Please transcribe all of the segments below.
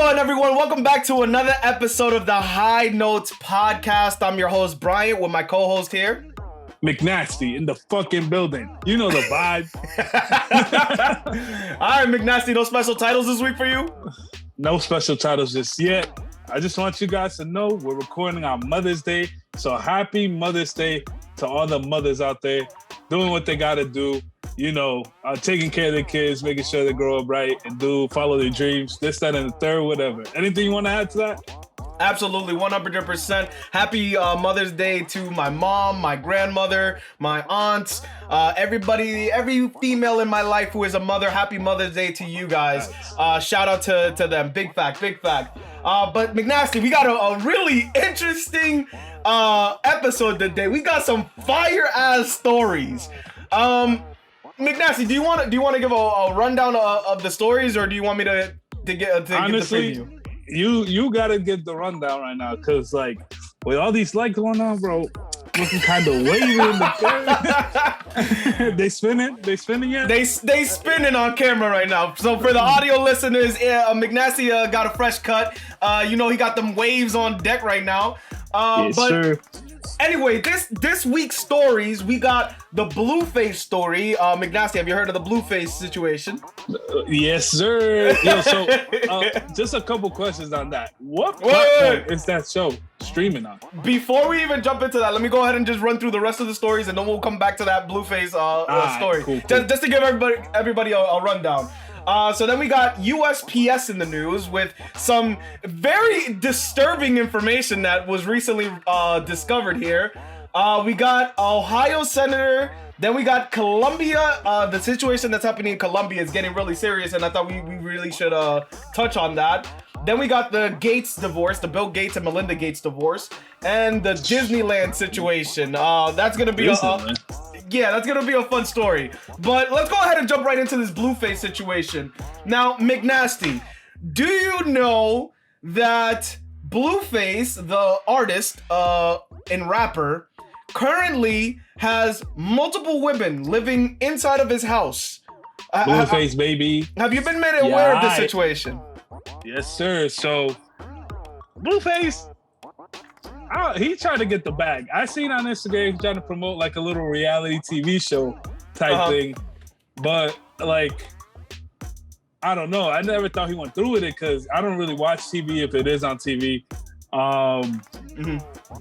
going, everyone? Welcome back to another episode of the High Notes Podcast. I'm your host, Bryant, with my co-host here, McNasty, in the fucking building. You know the vibe. All right, McNasty, no special titles this week for you? No special titles just yet. I just want you guys to know we're recording on Mother's Day. So happy Mother's Day to all the mothers out there doing what they got to do. You know, taking care of their kids, making sure they grow up right and follow their dreams, this, that, and the third, whatever. Anything you want to add to that? Absolutely, 100%. Happy Mother's Day to my mom, my grandmother, my aunts, everybody, every female in my life who is a mother. Happy Mother's Day to you guys. Shout out to them. Big fact. But McNasty, we got a really interesting episode today. We got some fire ass stories. McNasty, do you want to give a rundown of the stories, or do you want me to get Honestly, the preview? You gotta get the rundown right now, cause like with all these lights going on, bro, looking kind of wavy in the camera. They spinning yet? They spinning on camera right now. So for the audio listeners, McNasty got a fresh cut. He got them waves on deck right now. Yes, sir. Anyway, this week's stories, we got the Blueface story. McNasty, have you heard of the Blueface situation? Yes, sir. Yo, so just a couple questions on that. What platform is that show streaming on? Before we even jump into that, let me go ahead and just run through the rest of the stories, and then we'll come back to that Blueface story. Cool. Just to give everybody a rundown. So then we got USPS in the news with some very disturbing information that was recently discovered here. We got Ohio Senator. Then we got Colombia. The situation that's happening in Colombia is getting really serious, and I thought we really should touch on that. Then we got the Gates divorce, the Bill Gates and Melinda Gates divorce, and the Disneyland situation. That's gonna be that's gonna be a fun story. But let's go ahead and jump right into this Blueface situation. Now, McNasty, do you know that Blueface, the artist and rapper, currently has multiple women living inside of his house? Blueface, baby. Have you been made aware of this situation? Yes, sir. So, Blueface, he tried to get the bag. I seen on Instagram he's trying to promote like a little reality TV show type thing, but like, I don't know. I never thought he went through with it because I don't really watch TV if it is on TV.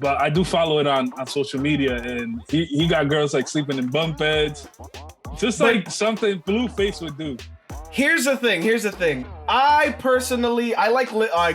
But I do follow it on social media, and he got girls like sleeping in bunk beds, just like something Blueface would do. Here's the thing. I personally, I like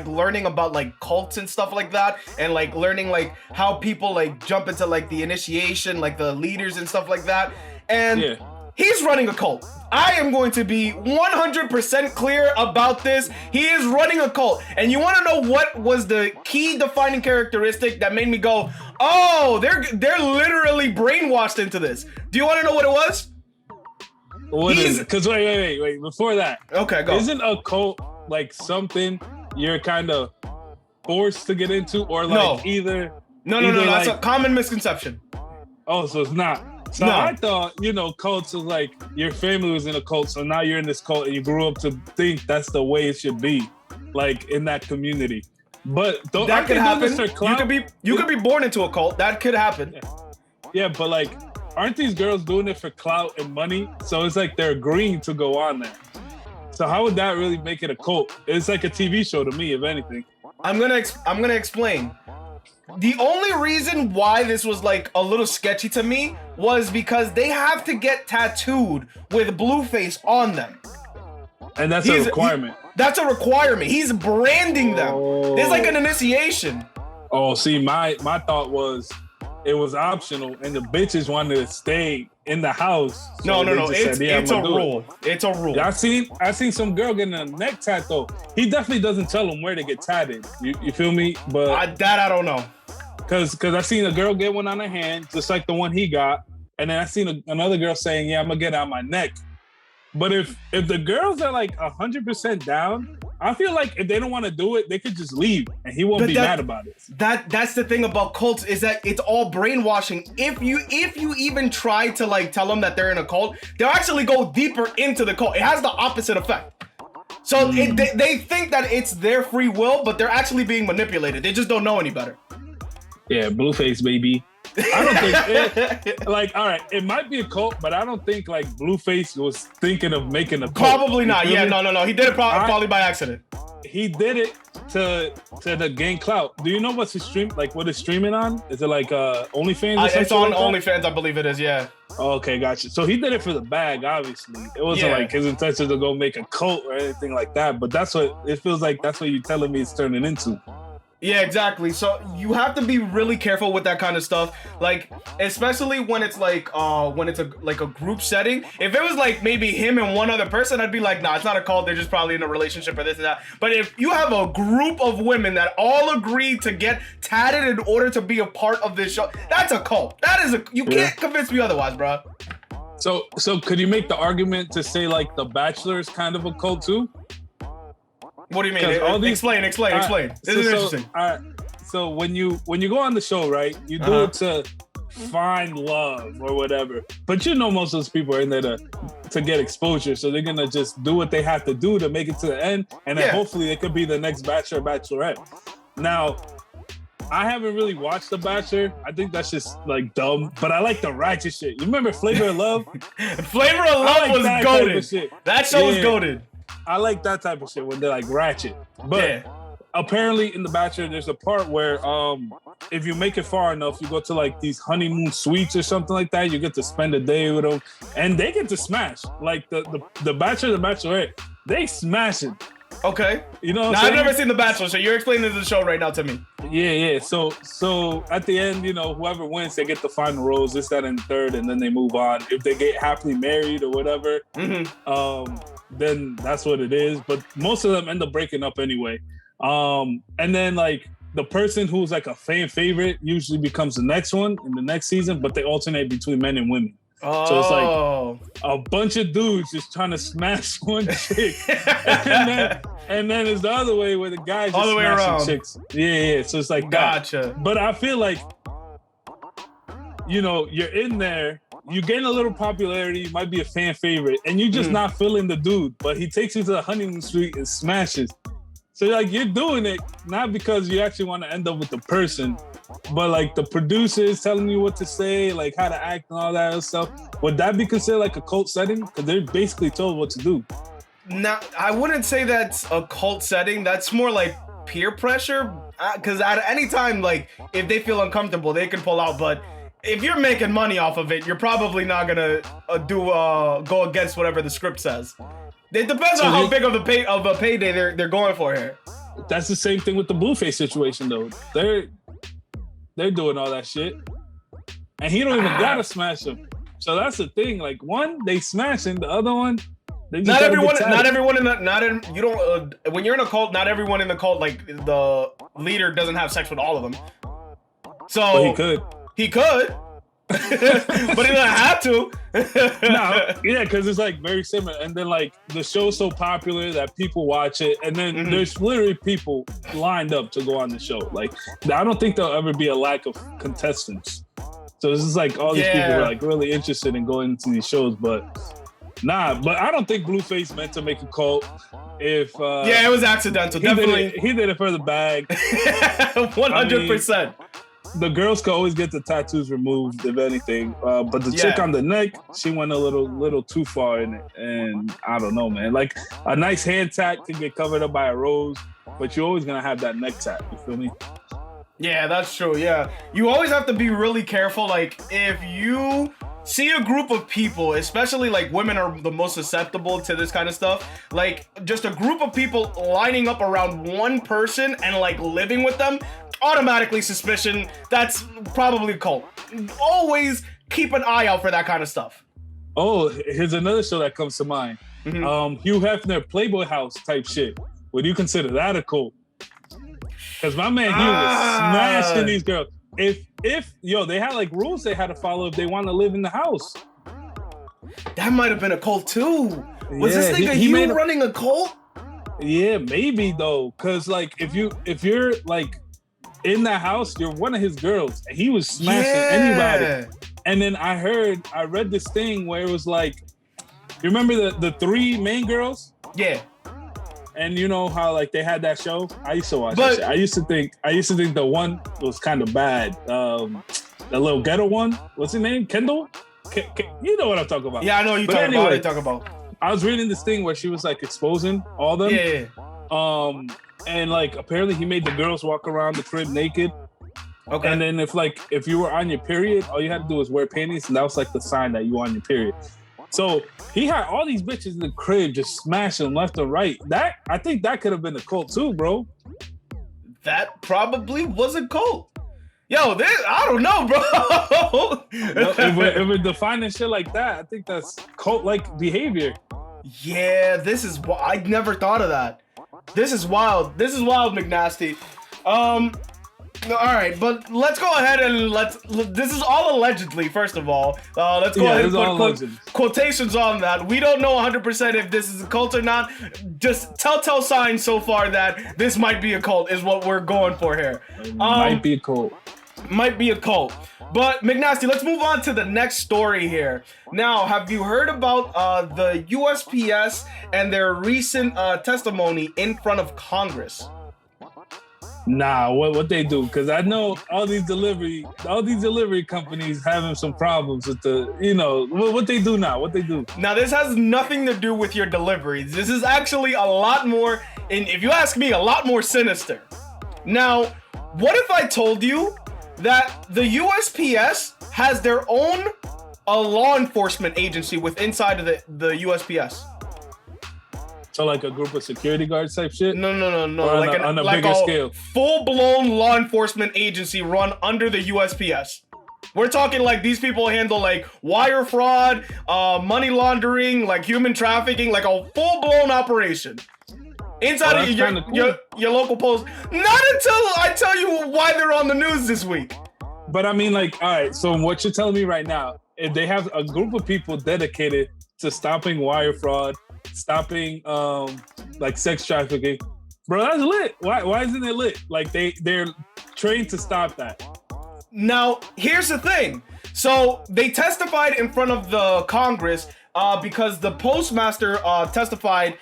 learning about like cults and stuff like that, and like learning like how people like jump into like the initiation, like the leaders and stuff like that. And he's running a cult. I am going to be 100% clear about this. He is running a cult. And you want to know what was the key defining characteristic that made me go, oh, they're literally brainwashed into this. Do you want to know what it was? What is it? Because wait. Before that, okay, go. Isn't a cult like something you're kind of forced to get into, or like either? No. That's a common misconception. Oh, so it's not. So no. I thought, cults was like your family was in a cult, so now you're in this cult, and you grew up to think that's the way it should be, like in that community. But that could happen. You could be born into a cult. That could happen. Yeah, but like, aren't these girls doing it for clout and money? So it's like they're agreeing to go on there. So how would that really make it a cult? It's like a TV show to me, if anything. I'm gonna explain. The only reason why this was like a little sketchy to me was because they have to get tattooed with Blueface on them. And that's a requirement. That's a requirement. He's branding them. It's like an initiation. Oh, see, my thought was it was optional, and the bitches wanted to stay in the house. So no. It's a rule. It's a rule. Yeah, I seen some girl getting a neck tat though. He definitely doesn't tell them where to get tatted. You feel me? But I don't know. Cause I seen a girl get one on her hand, just like the one he got, and then I seen another girl saying, "Yeah, I'm gonna get it on my neck." But if the girls are like 100% down, I feel like if they don't want to do it, they could just leave, and he won't be mad about it. That's the thing about cults, is that it's all brainwashing. If you even try to like tell them that they're in a cult, they'll actually go deeper into the cult. It has the opposite effect. So they think that it's their free will, but they're actually being manipulated. They just don't know any better. Yeah, Blueface, baby. I don't think all right, it might be a cult, but I don't think like Blueface was thinking of making a cult. Probably not. Yeah, no. He did it probably by accident. He did it to the gain clout. Do you know what's his stream? Like what is streaming on? Is it like OnlyFans? Or It's on like OnlyFans, I believe it is. Yeah. Okay, gotcha. So he did it for the bag. Obviously, it wasn't like his intention to go make a cult or anything like that. But that's what it feels like. That's what you're telling me it's turning into. Yeah, exactly. So you have to be really careful with that kind of stuff. Like, especially when it's like a group setting. If it was like maybe him and one other person, I'd be like, nah, it's not a cult. They're just probably in a relationship or this and that. But if you have a group of women that all agree to get tatted in order to be a part of this show, that's a cult. You can't convince me otherwise, bro. So could you make the argument to say like The Bachelor is kind of a cult too? What do you mean? Explain. This is interesting. So when you go on the show, right, you do it to find love or whatever. But you know most of those people are in there to get exposure. So they're gonna just do what they have to do to make it to the end. And then hopefully it could be the next Bachelor or Bachelorette. Now, I haven't really watched The Bachelor. I think that's just like dumb. But I like the ratchet shit. You remember Flavor of Love? Flavor of Love was goated. That show was goated. I like that type of shit when they're like ratchet. But apparently in The Bachelor, there's a part where if you make it far enough, you go to like these honeymoon suites or something like that. You get to spend a day with them, and they get to smash. Like the Bachelor, the Bachelorette, they smash it. Okay. You know, now I've never seen The Bachelor, so you're explaining the show right now to me. Yeah. So at the end, you know, whoever wins, they get the final rose, this, that, and third, and then they move on. If they get happily married or whatever, then that's what it is. But most of them end up breaking up anyway. And then like the person who's like a fan favorite usually becomes the next one in the next season, but they alternate between men and women. So it's like a bunch of dudes just trying to smash one chick. and then it's the other way where the guys just smashing chicks. Yeah. So it's like gotcha. That. But I feel like, you know, you're in there, you gain a little popularity, you might be a fan favorite, and you're just not feeling the dude, but he takes you to the honeymoon suite and smashes. So like you're doing it not because you actually want to end up with the person, but like the producers telling you what to say, like how to act and all that other stuff. Would that be considered like a cult setting? Because they're basically told what to do. No, I wouldn't say that's a cult setting. That's more like peer pressure. Because at any time, like if they feel uncomfortable, they can pull out. But if you're making money off of it, you're probably not gonna go against whatever the script says. It depends on how big of a payday they're going for here. That's the same thing with the Blueface situation, though. They're doing all that shit, and he don't even gotta smash him. So that's the thing. Like one, they smashing, the other one, they just when you're in a cult, not everyone in the cult, like the leader doesn't have sex with all of them. So but he could. But he doesn't have to. Because it's like very similar. And then like the show's so popular that people watch it, and then there's literally people lined up to go on the show. Like I don't think there'll ever be a lack of contestants. So it's just like all these people are like really interested in going into these shows, but I don't think Blueface meant to make a cult. If it was accidental. Definitely he did it for the bag. 100%. The girls could always get the tattoos removed, if anything. But the chick on the neck, she went a little too far in it. And I don't know, man. Like a nice hand tat can get covered up by a rose, but you're always gonna have that neck tat. You feel me? Yeah, that's true. Yeah, you always have to be really careful. Like if you see a group of people, especially like women are the most susceptible to this kind of stuff. Like just a group of people lining up around one person and like living with them. Automatically suspicion, that's probably a cult. Always keep an eye out for that kind of stuff. Oh, here's another show that comes to mind. Hugh Hefner, Playboy House type shit. Would you consider that a cult? Because my man, he was smashing these girls. If they had like rules they had to follow if they want to live in the house. That might have been a cult too. Was this nigga Hugh running a cult? Yeah, maybe though. Cause like if you're like in that house, you're one of his girls, and he was smashing anybody. And then I read this thing where it was like, you remember the three main girls? Yeah. And you know how like they had that show? I used to watch But- that shit. I used to think the one was kind of bad. The little ghetto one. What's his name? Kendall? You know what I'm talking about. Yeah, I know what you're But talking about. anyway, What you're talking about. I was reading this thing where she was like exposing all them. Yeah. And like apparently he made the girls walk around the crib naked. Okay. And then if you were on your period, all you had to do was wear panties, and that was like the sign that you were on your period. So he had all these bitches in the crib just smashing left and right. I think that could have been a cult too, bro. That probably was a cult. Yo, I don't know, bro. If we're defining shit like that, I think that's cult-like behavior. Yeah, I never thought of that. This is wild. This is wild, McNasty. No, all right, but let's go ahead and this is all allegedly, first of all. Let's go ahead and put quotations on that. We don't know 100% if this is a cult or not. Just telltale signs so far that this might be a cult is what we're going for here. Might be a cult. Might be a cult. But McNasty, let's move on to the next story here. Now, have you heard about the USPS and their recent testimony in front of Congress? Nah, what they do? Because I know all these delivery companies having some problems with what they do now. What they do? Now, this has nothing to do with your deliveries. This is actually a lot more, and if you ask me, a lot more sinister. Now, what if I told you that the USPS has their own law enforcement agency inside of the USPS? So like a group of security guards type shit? No. On a bigger scale. Full-blown law enforcement agency run under the USPS. We're talking like these people handle like wire fraud, money laundering, like human trafficking, like a full-blown operation. Inside of your local post. Not until I tell you why they're on the news this week. But I mean, like, all right, so what you're telling me right now, if they have a group of people dedicated to stopping wire fraud, stopping like sex trafficking, bro, that's lit. Why isn't it lit? Like they're trained to stop that. Now, here's the thing. So they testified in front of the Congress because the postmaster testified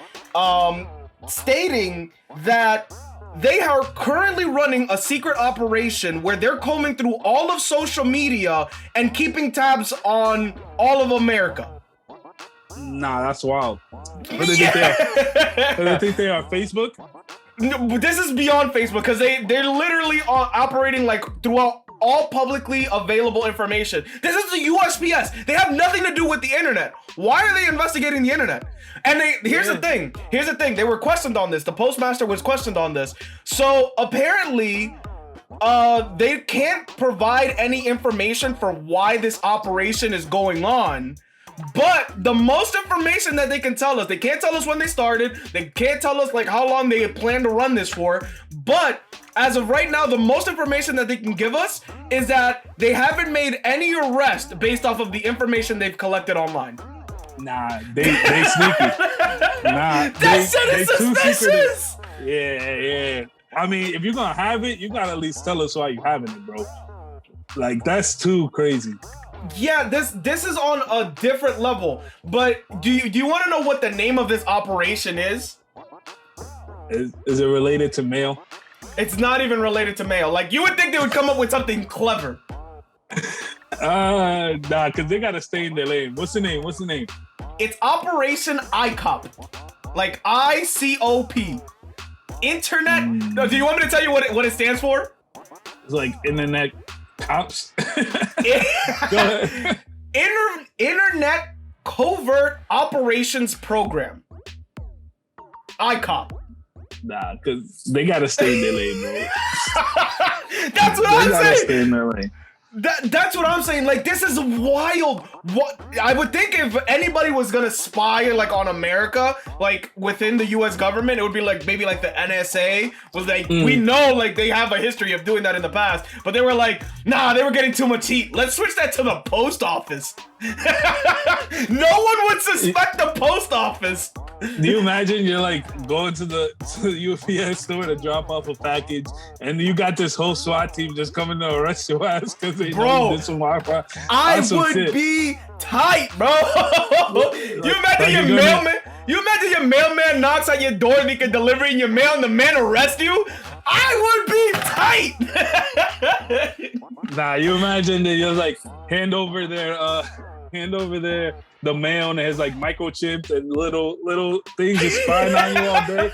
stating that they are currently running a secret operation where they're combing through all of social media and keeping tabs on all of America. Nah, that's wild. What do they think they are? Facebook? No, this is beyond Facebook because they're literally operating like throughout all publicly available information. This is the USPS. They have nothing to do with the internet. Why are they investigating the internet? And here's the thing. They were questioned on this. The postmaster was questioned on this. So apparently, they can't provide any information for why this operation is going on. But the most information that they can tell us, they can't tell us when they started. They can't tell us like how long they plan to run this for. But as of right now, the most information that they can give us is that they haven't made any arrest based off of the information they've collected online. Nah, they sneaky. Nah, that shit is suspicious. Yeah. I mean, if you're gonna have it, you gotta at least tell us why you having it, bro. Like that's too crazy. Yeah, this is on a different level. But do you want to know what the name of this operation is? Is it related to mail? It's not even related to mail. Like you would think they would come up with something clever. Nah, because they gotta stay in their lane. What's the name? It's Operation ICOP. Like ICOP. Internet. No, do you want me to tell you what it stands for? It's like internet cops. Go ahead. Internet Covert Operations Program. ICOP. Nah, because they gotta stay in their lane, bro. That's what I'm saying. Stay in their lane. That's what I'm saying. Like, this is wild. What I would think if anybody was gonna spy like on America, like within the U.S. government, it would be like maybe like the NSA was like, we know like they have a history of doing that in the past, but they were like, nah, they were getting too much heat. Let's switch that to the post office. No one would suspect the post office. Do you imagine you're like going to the UPS store to drop off a package, and you got this whole SWAT team just coming to arrest your ass because they know you did some Wi-Fi? I would be tight, bro. You imagine You imagine your mailman knocks on your door and he can deliver in your mail and the man arrests you? I would be tight. Nah, you imagine that you're like hand over the mail and it has like microchips and little things just spying on you all day.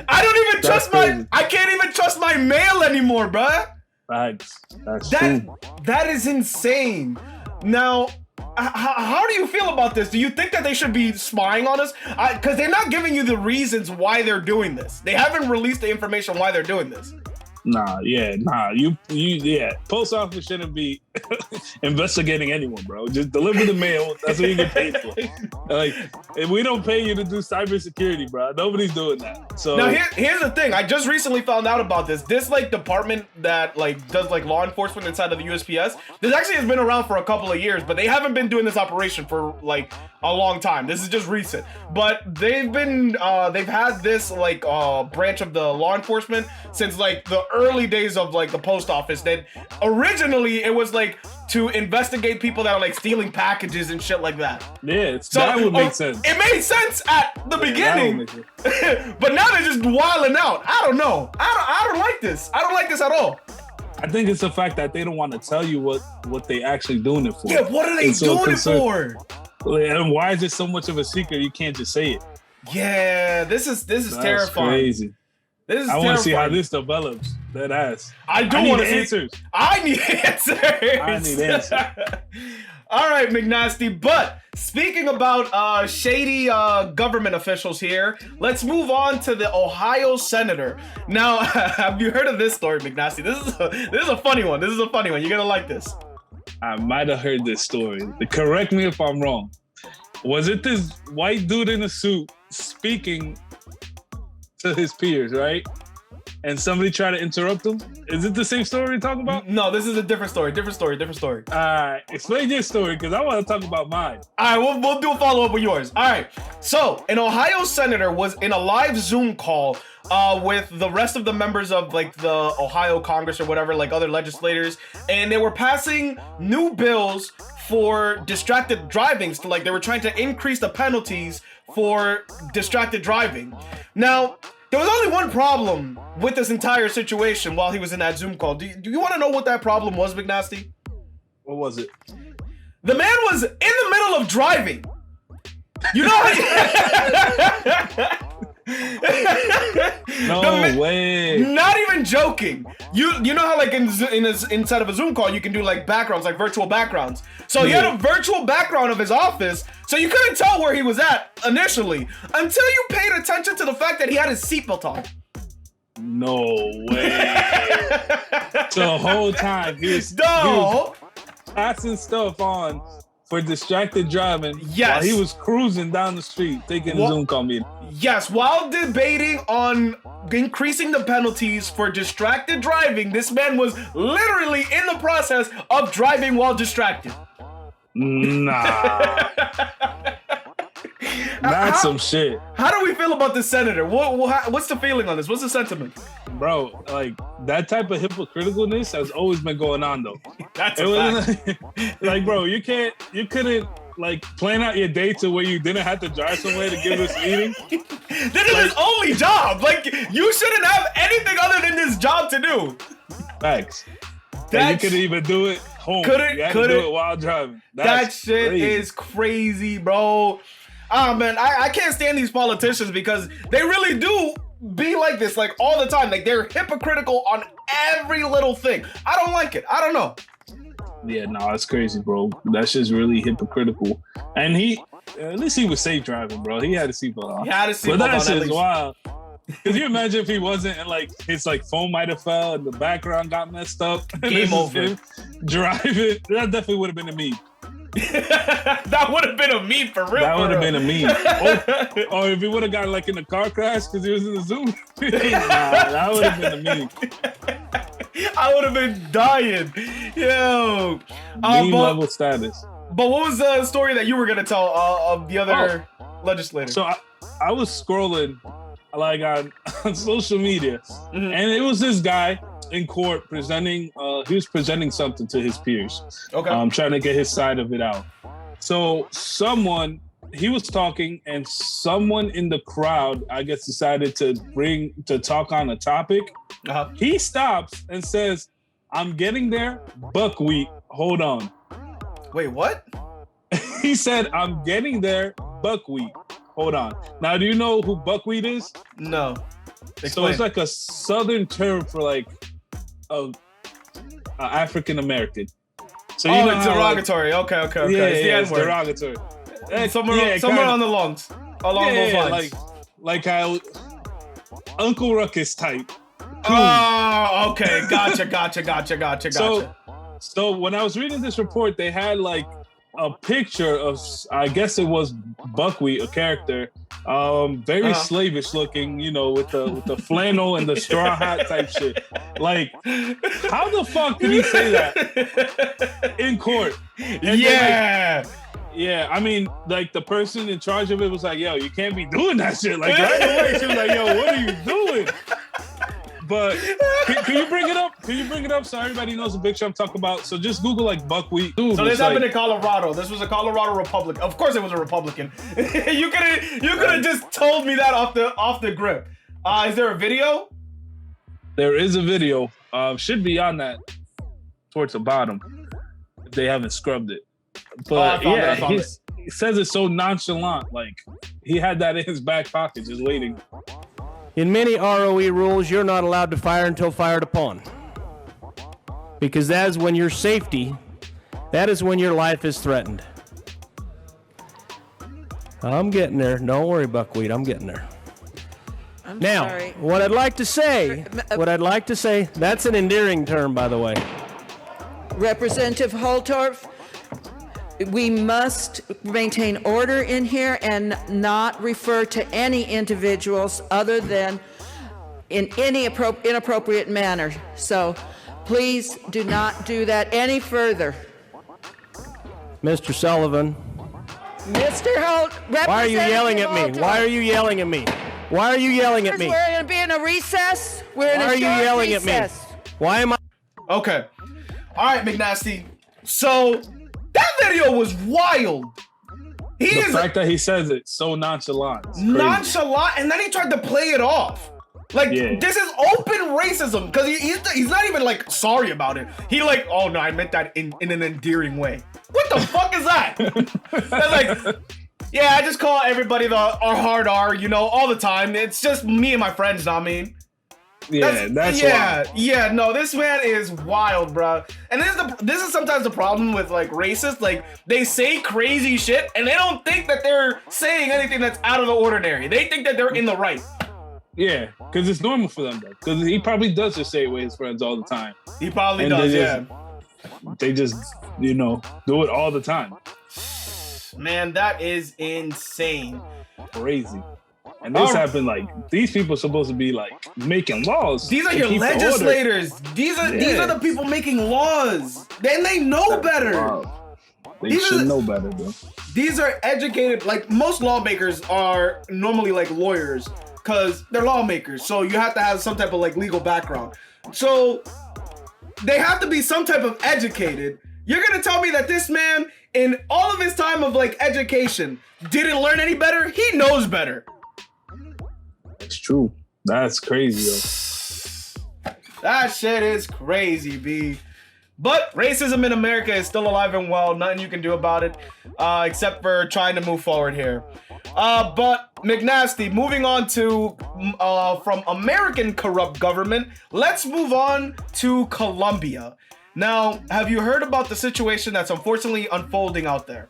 I don't even trust I can't even trust my mail anymore, bruh. That's true. That is insane. Now, how do you feel about this? Do you think that they should be spying on us? Because they're not giving you the reasons why they're doing this. They haven't released the information why they're doing this. Post office shouldn't be investigating anyone, bro. Just deliver the mail. That's what you get paid for. Like, if we don't pay you to do cybersecurity, bro, nobody's doing that. So now here's the thing. I just recently found out about this. This like department that like does like law enforcement inside of the USPS. This actually has been around for a couple of years, but they haven't been doing this operation for like a long time. This is just recent. But they've had this like branch of the law enforcement since like the early days of like the post office. That originally it was like to investigate people that are like stealing packages and shit like that. Yeah, that would make sense. It made sense at the beginning, but now they're just wilding out. I don't know. I don't like this. I don't like this at all. I think it's the fact that they don't want to tell you what they actually doing it for. Yeah, what are they doing it for? And why is it so much of a secret? You can't just say it. Yeah, this is terrifying. Crazy. I want to see how this develops. That ass. I want answers. I need answers. I need answers. All right, McNasty. But speaking about shady government officials here, let's move on to the Ohio senator. Now, have you heard of this story, McNasty? This is a funny one. You're gonna like this. I might have heard this story. Correct me if I'm wrong. Was it this white dude in a suit speaking to his peers, right? And somebody tried to interrupt him? Is it the same story you're talking about? No, this is a different story. Explain your story, because I want to talk about mine. All right, we'll do a follow-up with yours. All right, so an Ohio senator was in a live Zoom call with the rest of the members of like the Ohio Congress or whatever, like other legislators, and they were passing new bills for distracted driving. So like they were trying to increase the penalties for distracted driving. Now, there was only one problem with this entire situation while he was in that Zoom call. Do you want to know what that problem was, McNasty? What was it? The man was in the middle of driving. You know how No way. Not even joking. You know how like inside of a Zoom call you can do like backgrounds, like virtual backgrounds. So he had a virtual background of his office, so you couldn't tell where he was at initially until you paid attention to the fact that he had his seatbelt on. No way. So the whole time he was passing stuff on for distracted driving while he was cruising down the street taking a Zoom call meeting. Yes, while debating on increasing the penalties for distracted driving, this man was literally in the process of driving while distracted. Nah. That's some shit. How do we feel about this senator? What's the feeling on this? What's the sentiment? Bro, like, that type of hypocriticalness has always been going on, though. That's a fact. Like, bro, you couldn't, like, plan out your day to where you didn't have to drive somewhere to give this meeting. This is his only job. Like, you shouldn't have anything other than this job to do. Facts. And you couldn't even do it home. You had to do it while driving. That shit is crazy, bro. Ah, man, I can't stand these politicians because they really do be like this, like, all the time. Like, they're hypocritical on every little thing. I don't like it. I don't know. Yeah, no, it's crazy, bro. That's just really hypocritical. And at least he was safe driving, bro. He had a seatbelt on. He had a seatbelt on. But that's just wild. Could you imagine if he wasn't, and like his like phone might have fell and the background got messed up? Game over. Driving. That definitely would have been a meme. That would have been a meme for real. That would have been a meme. Or if he would have got like in a car crash because he was in the Zoom. That would have been a meme. I would have been dying. Yo. Meme level status. But what was the story that you were going to tell of the other legislator? So I was scrolling like on social media, and it was this guy in court presenting. He was presenting something to his peers. Okay. Trying to get his side of it out. So someone he was talking, and someone in the crowd, I guess, decided to talk on a topic. Uh-huh. He stops and says, "I'm getting there, buckwheat. Hold on." Wait, what? He said, "I'm getting there, buckwheat. Hold on." Now, do you know who buckwheat is? No. So Explain. it's like a southern term for like a African American. So Oh, know it's how, derogatory. Okay. It's the it's N-word. derogatory. Somewhere kinda. on the lungs. Along those lines. like how Uncle Ruckus type. Oh, okay. Gotcha. So when I was reading this report, they had like a picture of, I guess it was Buckwheat, a character, very slavish looking, you know, with the flannel and the straw hat type shit. Like, how the fuck did he say that in court? And yeah. Yeah, I mean, like the person in charge of it was like, "Yo, you can't be doing that shit." Like right away, she was like, "Yo, what are you doing?" But can you bring it up? Can you bring it up so everybody knows the picture I'm talking about? So just Google like buckwheat. Dude, So this happened in Colorado. This was a Colorado Republican. Of course, it was a Republican. you could have just told me that off the grip. Is there a video? There is a video. Should be on that towards the bottom if they haven't scrubbed it. But I found it. He says it so nonchalant, like he had that in his back pocket, just waiting. In many ROE rules, you're not allowed to fire until fired upon. Because that is when your safety, that is when your life is threatened. I'm getting there. Don't worry, Buckwheat. I'm getting there. I'm Now, sorry. what I'd like to say, that's an endearing term, by the way. Representative Holtorf, we must maintain order in here and not refer to any individuals other than in any inappropriate manner. So please do not do that any further. Mr. Sullivan, Mr. Holt, why are you yelling at me? Why are you yelling at me? Why are you yelling at me? We're going to be in a recess. We're in Why a are you short yelling at recess. me? Why am I? Okay. All right, McNasty. So that video was wild. The is fact that he says it so nonchalant. It's crazy. nonchalant, and then he tried to play it off. Like, this is open racism, because he's not even, like, sorry about it. He like, "Oh, no, I meant that in an endearing way." What the fuck is that? That's like, yeah, I just call everybody our hard R, you know, all the time. It's just me and my friends, I mean. That's wild. Yeah, no, this man is wild, bro. And this is sometimes the problem with like racists. Like, they say crazy shit and they don't think that they're saying anything that's out of the ordinary. They think that they're in the right. Yeah, because it's normal for them, though. Because he probably does just say it with his friends all the time. He probably And does, they yeah. They just, you know, do it all the time. Man, that is insane. Crazy. And this happened, like, these people are supposed to be, like, making laws. These are to your keep the order. legislators. These are the people making laws. Then they know better. Wow. They These should are- know better, bro. These are educated, like most lawmakers are normally like lawyers because they're lawmakers. So you have to have some type of like legal background. So they have to be some type of educated. You're gonna tell me that this man, in all of his time of like education, didn't learn any better? He knows better. It's true. That's crazy, yo. That shit is crazy, B. But racism in America is still alive and well. Nothing you can do about it, except for trying to move forward here. But McNasty, moving on to from American corrupt government, let's move on to Colombia. Now, have you heard about the situation that's unfortunately unfolding out there?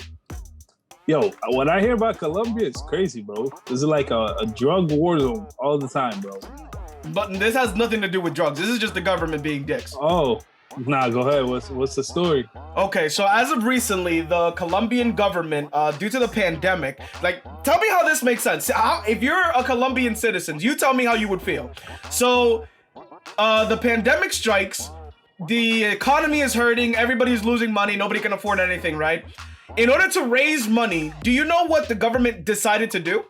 Yo, when I hear about Colombia, it's crazy, bro. This is like a drug war zone all the time, bro. But this has nothing to do with drugs. This is just the government being dicks. Oh, nah, go ahead. What's the story? Okay, so as of recently, the Colombian government, due to the pandemic, like, tell me how this makes sense. If you're a Colombian citizen, you tell me how you would feel. So, the pandemic strikes, the economy is hurting, everybody's losing money, nobody can afford anything, right? In order to raise money, do you know what the government decided to do?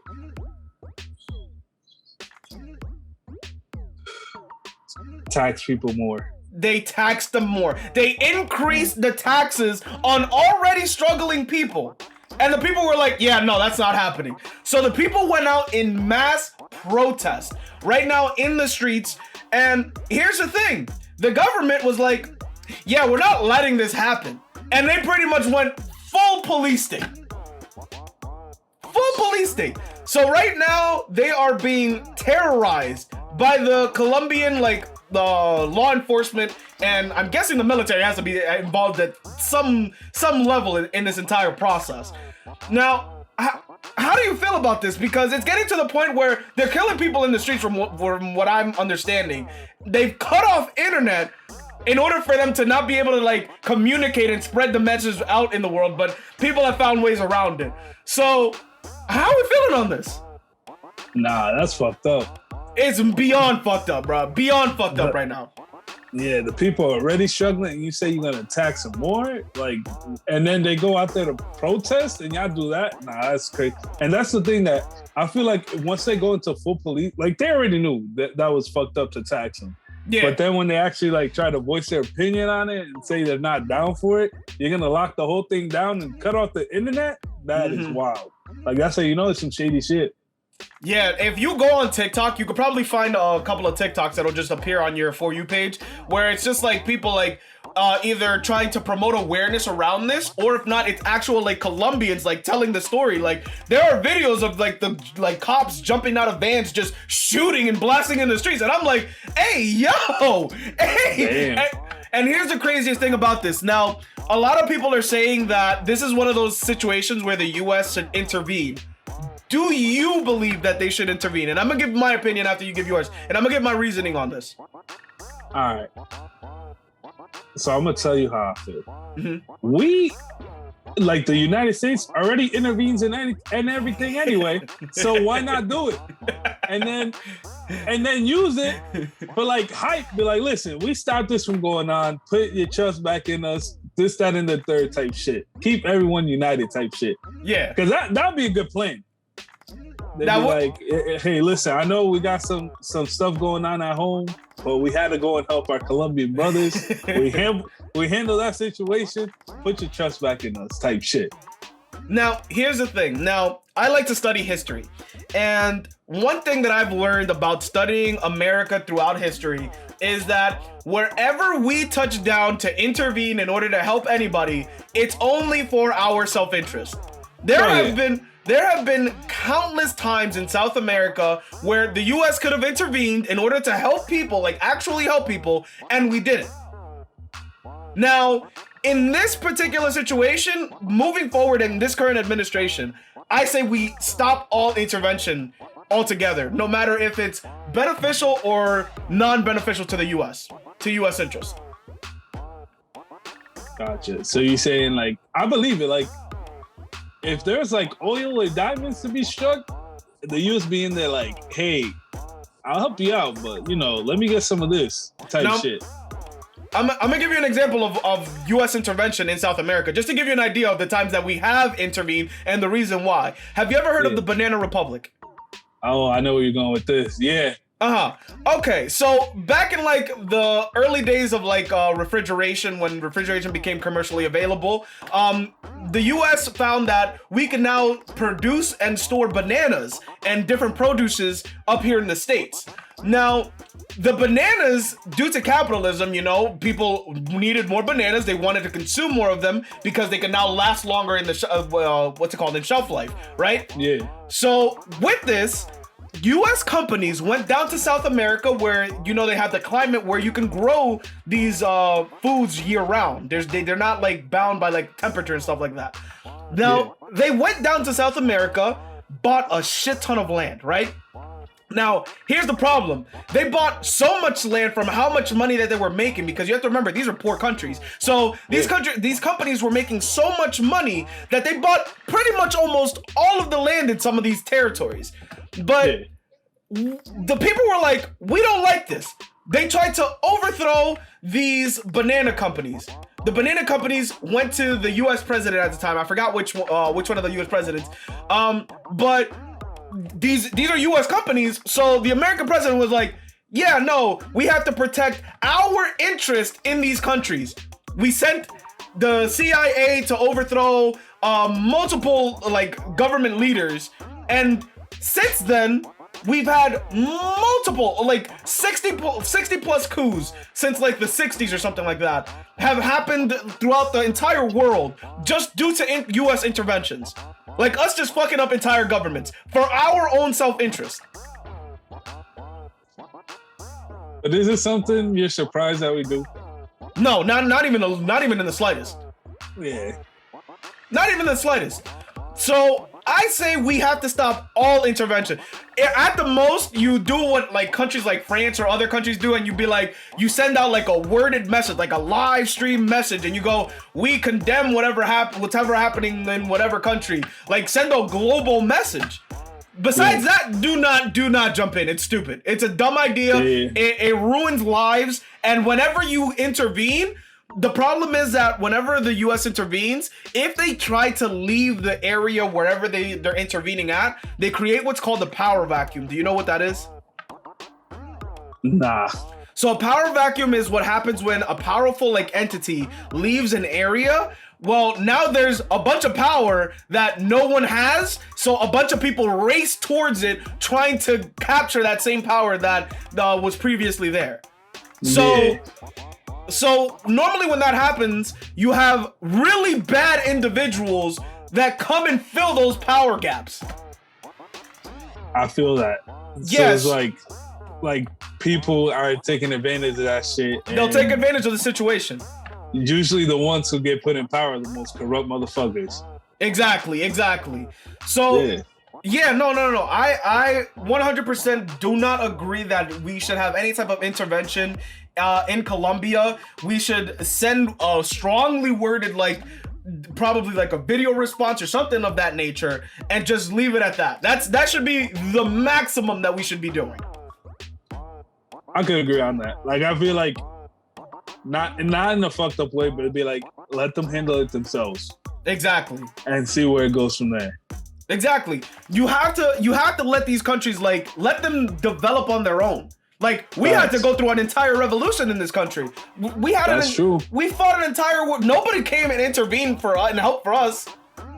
Tax people more. They taxed them more. They increased the taxes on already struggling people. And the people were like, yeah, no, that's not happening. So the people went out in mass protest right now in the streets. And here's the thing. The government was like, yeah, we're not letting this happen. And they pretty much went full police state. Full police state. So right now they are being terrorized by the Colombian, like, the law enforcement, and I'm guessing the military has to be involved at some level in this entire process. Now, how do you feel about this? Because it's getting to the point where they're killing people in the streets from what I'm understanding. They've cut off internet in order for them to not be able to, like, communicate and spread the message out in the world, but people have found ways around it. So, how are we feeling on this? Nah, that's fucked up. It's beyond fucked up, bro. Beyond fucked up right now. Yeah, the people are already struggling, and you say you're gonna attack some more, like, and then they go out there to protest, and y'all do that? Nah, that's crazy. And that's the thing that I feel like once they go into full police, like, they already knew that was fucked up to tax them. Yeah. But then when they actually, like, try to voice their opinion on it and say they're not down for it, you're gonna lock the whole thing down and cut off the internet? That is wild. Like, that's how you know it's some shady shit. Yeah, if you go on TikTok, you could probably find a couple of TikToks that'll just appear on your For You page, where it's just like people like either trying to promote awareness around this, or if not, it's actual like Colombians like telling the story. Like, there are videos of like the cops jumping out of vans, just shooting and blasting in the streets, and I'm like, hey, yo, hey. And here's the craziest thing about this. Now, a lot of people are saying that this is one of those situations where the U.S. should intervene. Do you believe that they should intervene? And I'm gonna give my opinion after you give yours, and I'm gonna give my reasoning on this. All right. So I'm gonna tell you how I feel. We, like, the United States already intervenes in everything anyway. So why not do it? And then use it for, like, hype. Be like, listen, we stopped this from going on. Put your trust back in us. This, that, and the third type shit. Keep everyone united type shit. Yeah. Because that'd be a good plan. They'd be like, hey, listen, I know we got some stuff going on at home, but we had to go and help our Colombian brothers. we handle that situation. Put your trust back in us type shit. Now, here's the thing. Now, I like to study history. And one thing that I've learned about studying America throughout history is that wherever we touch down to intervene in order to help anybody, it's only for our self-interest. There have been countless times in South America where the U.S. could have intervened in order to help people, like actually help people, and we didn't. Now, in this particular situation, moving forward in this current administration, I say we stop all intervention altogether, no matter if it's beneficial or non-beneficial to the U.S., to U.S. interests. Gotcha. So you're saying, like, I believe it, like, if there's like oil or diamonds to be struck, the U.S. being there like, hey, I'll help you out, but, you know, let me get some of this type shit. I'm gonna give you an example of U.S. intervention in South America, just to give you an idea of the times that we have intervened and the reason why. Have you ever heard of the Banana Republic? Oh, I know where you're going with this. Yeah. Okay, so back in like the early days of like refrigeration, when refrigeration became commercially available, the US found that we can now produce and store bananas and different produces up here in the States. Now, the bananas, due to capitalism, you know, people needed more bananas. They wanted to consume more of them because they can now last longer in the in shelf life, right? Yeah. So with this, U.S. companies went down to South America where, you know, they have the climate where you can grow these foods year round. They're not like bound by like temperature and stuff like that. Now, they went down to South America, bought a shit ton of land, right? Now, here's the problem. They bought so much land from how much money that they were making, because you have to remember, these are poor countries. So these companies were making so much money that they bought pretty much almost all of the land in some of these territories. But the people were like, we don't like this. They tried to overthrow these banana companies. The banana companies went to the U.S. president at the time. I forgot which one of the U.S. presidents. But these are U.S. companies, so the American president was like, yeah, no, we have to protect our interest in these countries. We sent the CIA to overthrow multiple like government leaders, and since then we've had multiple like 60 plus coups since like the 60s or something like that have happened throughout the entire world just due to US interventions. Like us just fucking up entire governments for our own self-interest. But is it something you're surprised that we do? No, not even in the slightest. Yeah. Not even the slightest. So I say we have to stop all intervention. At the most, you do what like countries like France or other countries do, and you be like, you send out like a worded message, like a live stream message, and you go, we condemn whatever happening in whatever country. Like send a global message. Besides that, do not jump in. It's stupid. It's a dumb idea. Yeah. It ruins lives. And whenever you intervene, the problem is that whenever the U.S. intervenes, if they try to leave the area wherever they're intervening at, they create what's called a power vacuum. Do you know what that is? Nah. So a power vacuum is what happens when a powerful like entity leaves an area. Well, now there's a bunch of power that no one has, so a bunch of people race towards it, trying to capture that same power that was previously there. So normally when that happens, you have really bad individuals that come and fill those power gaps. I feel that. Yes. So it's like people are taking advantage of that shit. They'll take advantage of the situation. Usually the ones who get put in power are the most corrupt motherfuckers. Exactly. So no. I 100% do not agree that we should have any type of intervention in Colombia. We should send a strongly worded, like probably like a video response or something of that nature, and just leave it at that. That should be the maximum that we should be doing. I could agree on that. Like I feel like not in a fucked up way, but it'd be like let them handle it themselves. Exactly. And see where it goes from there. Exactly. You have to let these countries let them develop on their own. Like we had to go through an entire revolution in this country. That's true. We fought an entire war. Nobody came and intervened and helped for us.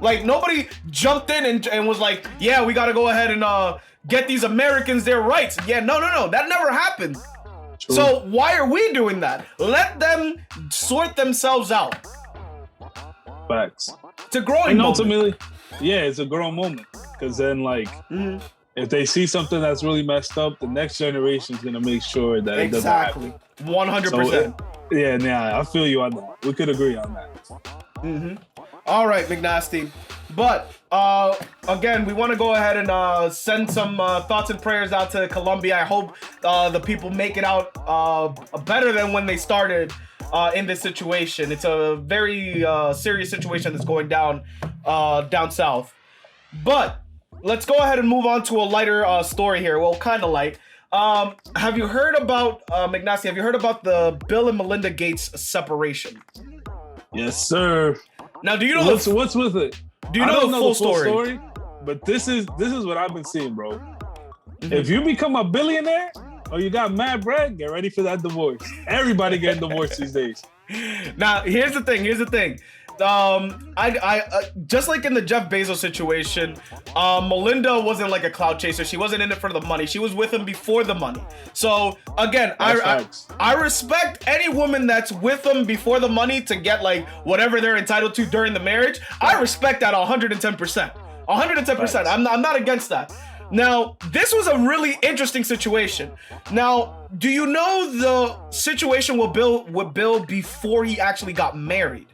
Like nobody jumped in and was like, yeah, we got to go ahead and get these Americans their rights. Yeah, no. That never happened. True. So why are we doing that? Let them sort themselves out. Facts. It's a growing and moment. Ultimately, yeah, it's a growing moment. Because then, like, if they see something that's really messed up, the next generation is going to make sure that it doesn't happen. 100%. So, yeah, I feel you on that. We could agree on that. All right, McNasty. But, again, we want to go ahead and send some thoughts and prayers out to Colombia. I hope the people make it out better than when they started in this situation. It's a very serious situation that's going down south. But let's go ahead and move on to a lighter story here. Well, kind of light. Have you heard about, McNasty, have you heard about the Bill and Melinda Gates separation? Yes, sir. Now, do you know what's with it? Do you know the full story? But this is what I've been seeing, bro. If you become a billionaire or you got mad bread, get ready for that divorce. Everybody getting divorced these days. Now, here's the thing. I just like in the Jeff Bezos situation, Melinda wasn't like a cloud chaser. She wasn't in it for the money. She was with him before the money. So again, I respect any woman that's with him before the money to get like whatever they're entitled to during the marriage. I respect that 110%. 110%. I'm not against that. Now, this was a really interesting situation. Now, do you know the situation with Bill before he actually got married?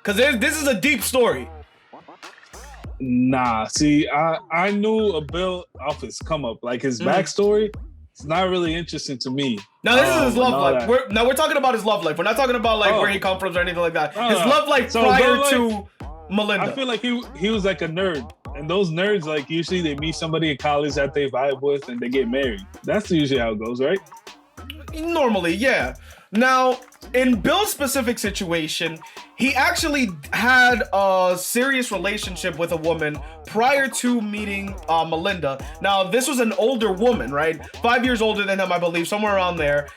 Because this is a deep story. Nah, see, I knew a Bill off his come up. Like his backstory, it's not really interesting to me. Now this is his love life. We're talking about his love life. We're not talking about like where he comes from or anything like that. His love life prior to Melinda. I feel like he was like a nerd. And those nerds, like usually they meet somebody in college that they vibe with and they get married. That's usually how it goes, right? Normally, yeah. Now, in Bill's specific situation, he actually had a serious relationship with a woman prior to meeting Melinda. Now, this was an older woman, right? 5 years older than him, I believe, somewhere around there.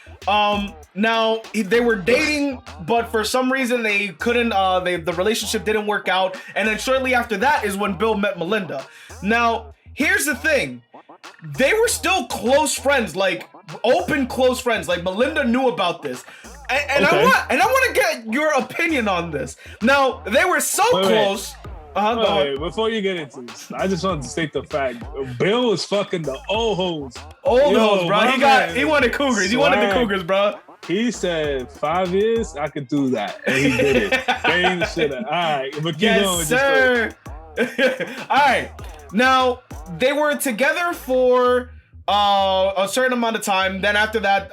Now they were dating, but for some reason they couldn't. The relationship didn't work out, and then shortly after that is when Bill met Melinda. Now, here's the thing: they were still close friends, like open close friends. Like Melinda knew about this. And Okay. I want to get your opinion on this. Now, they were so Wait. close. Go Wait, ahead. before you get into this, I just wanted to state the fact: Bill was fucking the old hoes. Old Yo, hoes, bro. my He man, wanted cougars. He wanted the swag. cougars, bro. He said 5 years, I could do that, and he did it. Bang the shit out. All right, but keep going Yes, with your story. sir. All right. Now, they were together for a certain amount of time. Then after that,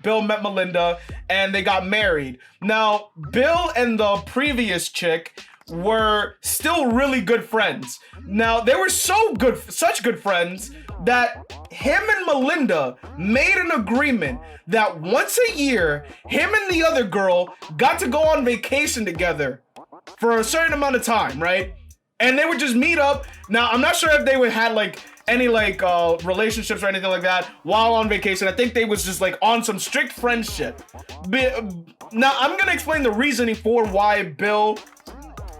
Bill met Melinda and they got married. Now, Bill and the previous chick were still really good friends. Now, they were such good friends that him and Melinda made an agreement that once a year, him and the other girl got to go on vacation together for a certain amount of time, right? And they would just meet up. Now, I'm not sure if they would had like any like relationships or anything like that while on vacation. I think they was just like on some strict friendship. Now, I'm gonna explain the reasoning for why Bill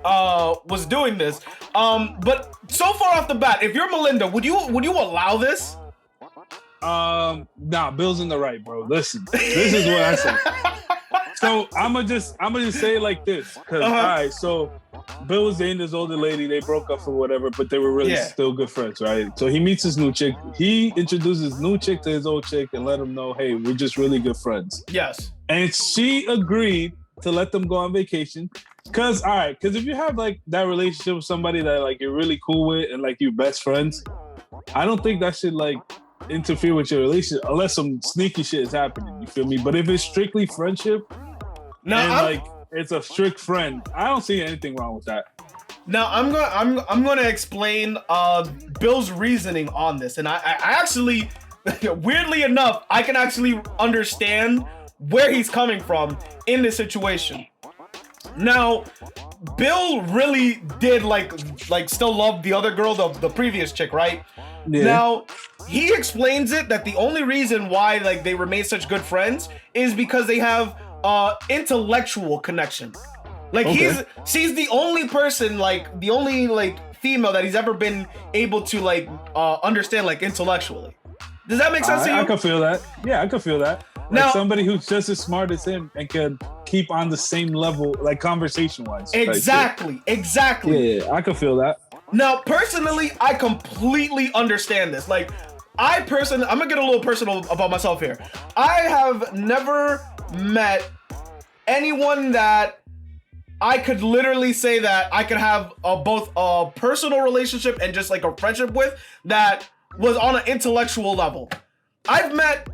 was doing this. But so far off the bat, if you're Melinda, would you allow this? Nah, Bill's in the right, bro. Listen, this is what I say. So I'ma just say it like this, because all right, so Bill was dating this older lady. They broke up or whatever, but they were really still good friends, right? So he meets his new chick. He introduces his new chick to his old chick and let him know, hey, we're just really good friends. Yes. And she agreed to let them go on vacation. Cause if you have like that relationship with somebody that like you're really cool with and like you're best friends, I don't think that should like interfere with your relationship unless some sneaky shit is happening. You feel me? But if it's strictly friendship, like it's a strict friend, I don't see anything wrong with that. Now I'm gonna explain Bill's reasoning on this, and I actually, weirdly enough, I can actually understand where he's coming from in this situation. Now, Bill really did like still love the other girl, the previous chick, right? Yeah. Now, he explains it that the only reason why like they remain such good friends is because they have intellectual connection. Like she's the only person, like the only like female that he's ever been able to like understand like intellectually. Does that make sense to you? I can feel that. Yeah, I can feel that. Like Now, somebody who's just as smart as him and can keep on the same level, like conversation-wise. exactly. Yeah, I can feel that. Now, personally, I completely understand this. Like, I'm gonna get a little personal about myself here. I have never met anyone that I could literally say that I could have both a personal relationship and just like a friendship with that was on an intellectual level. I've met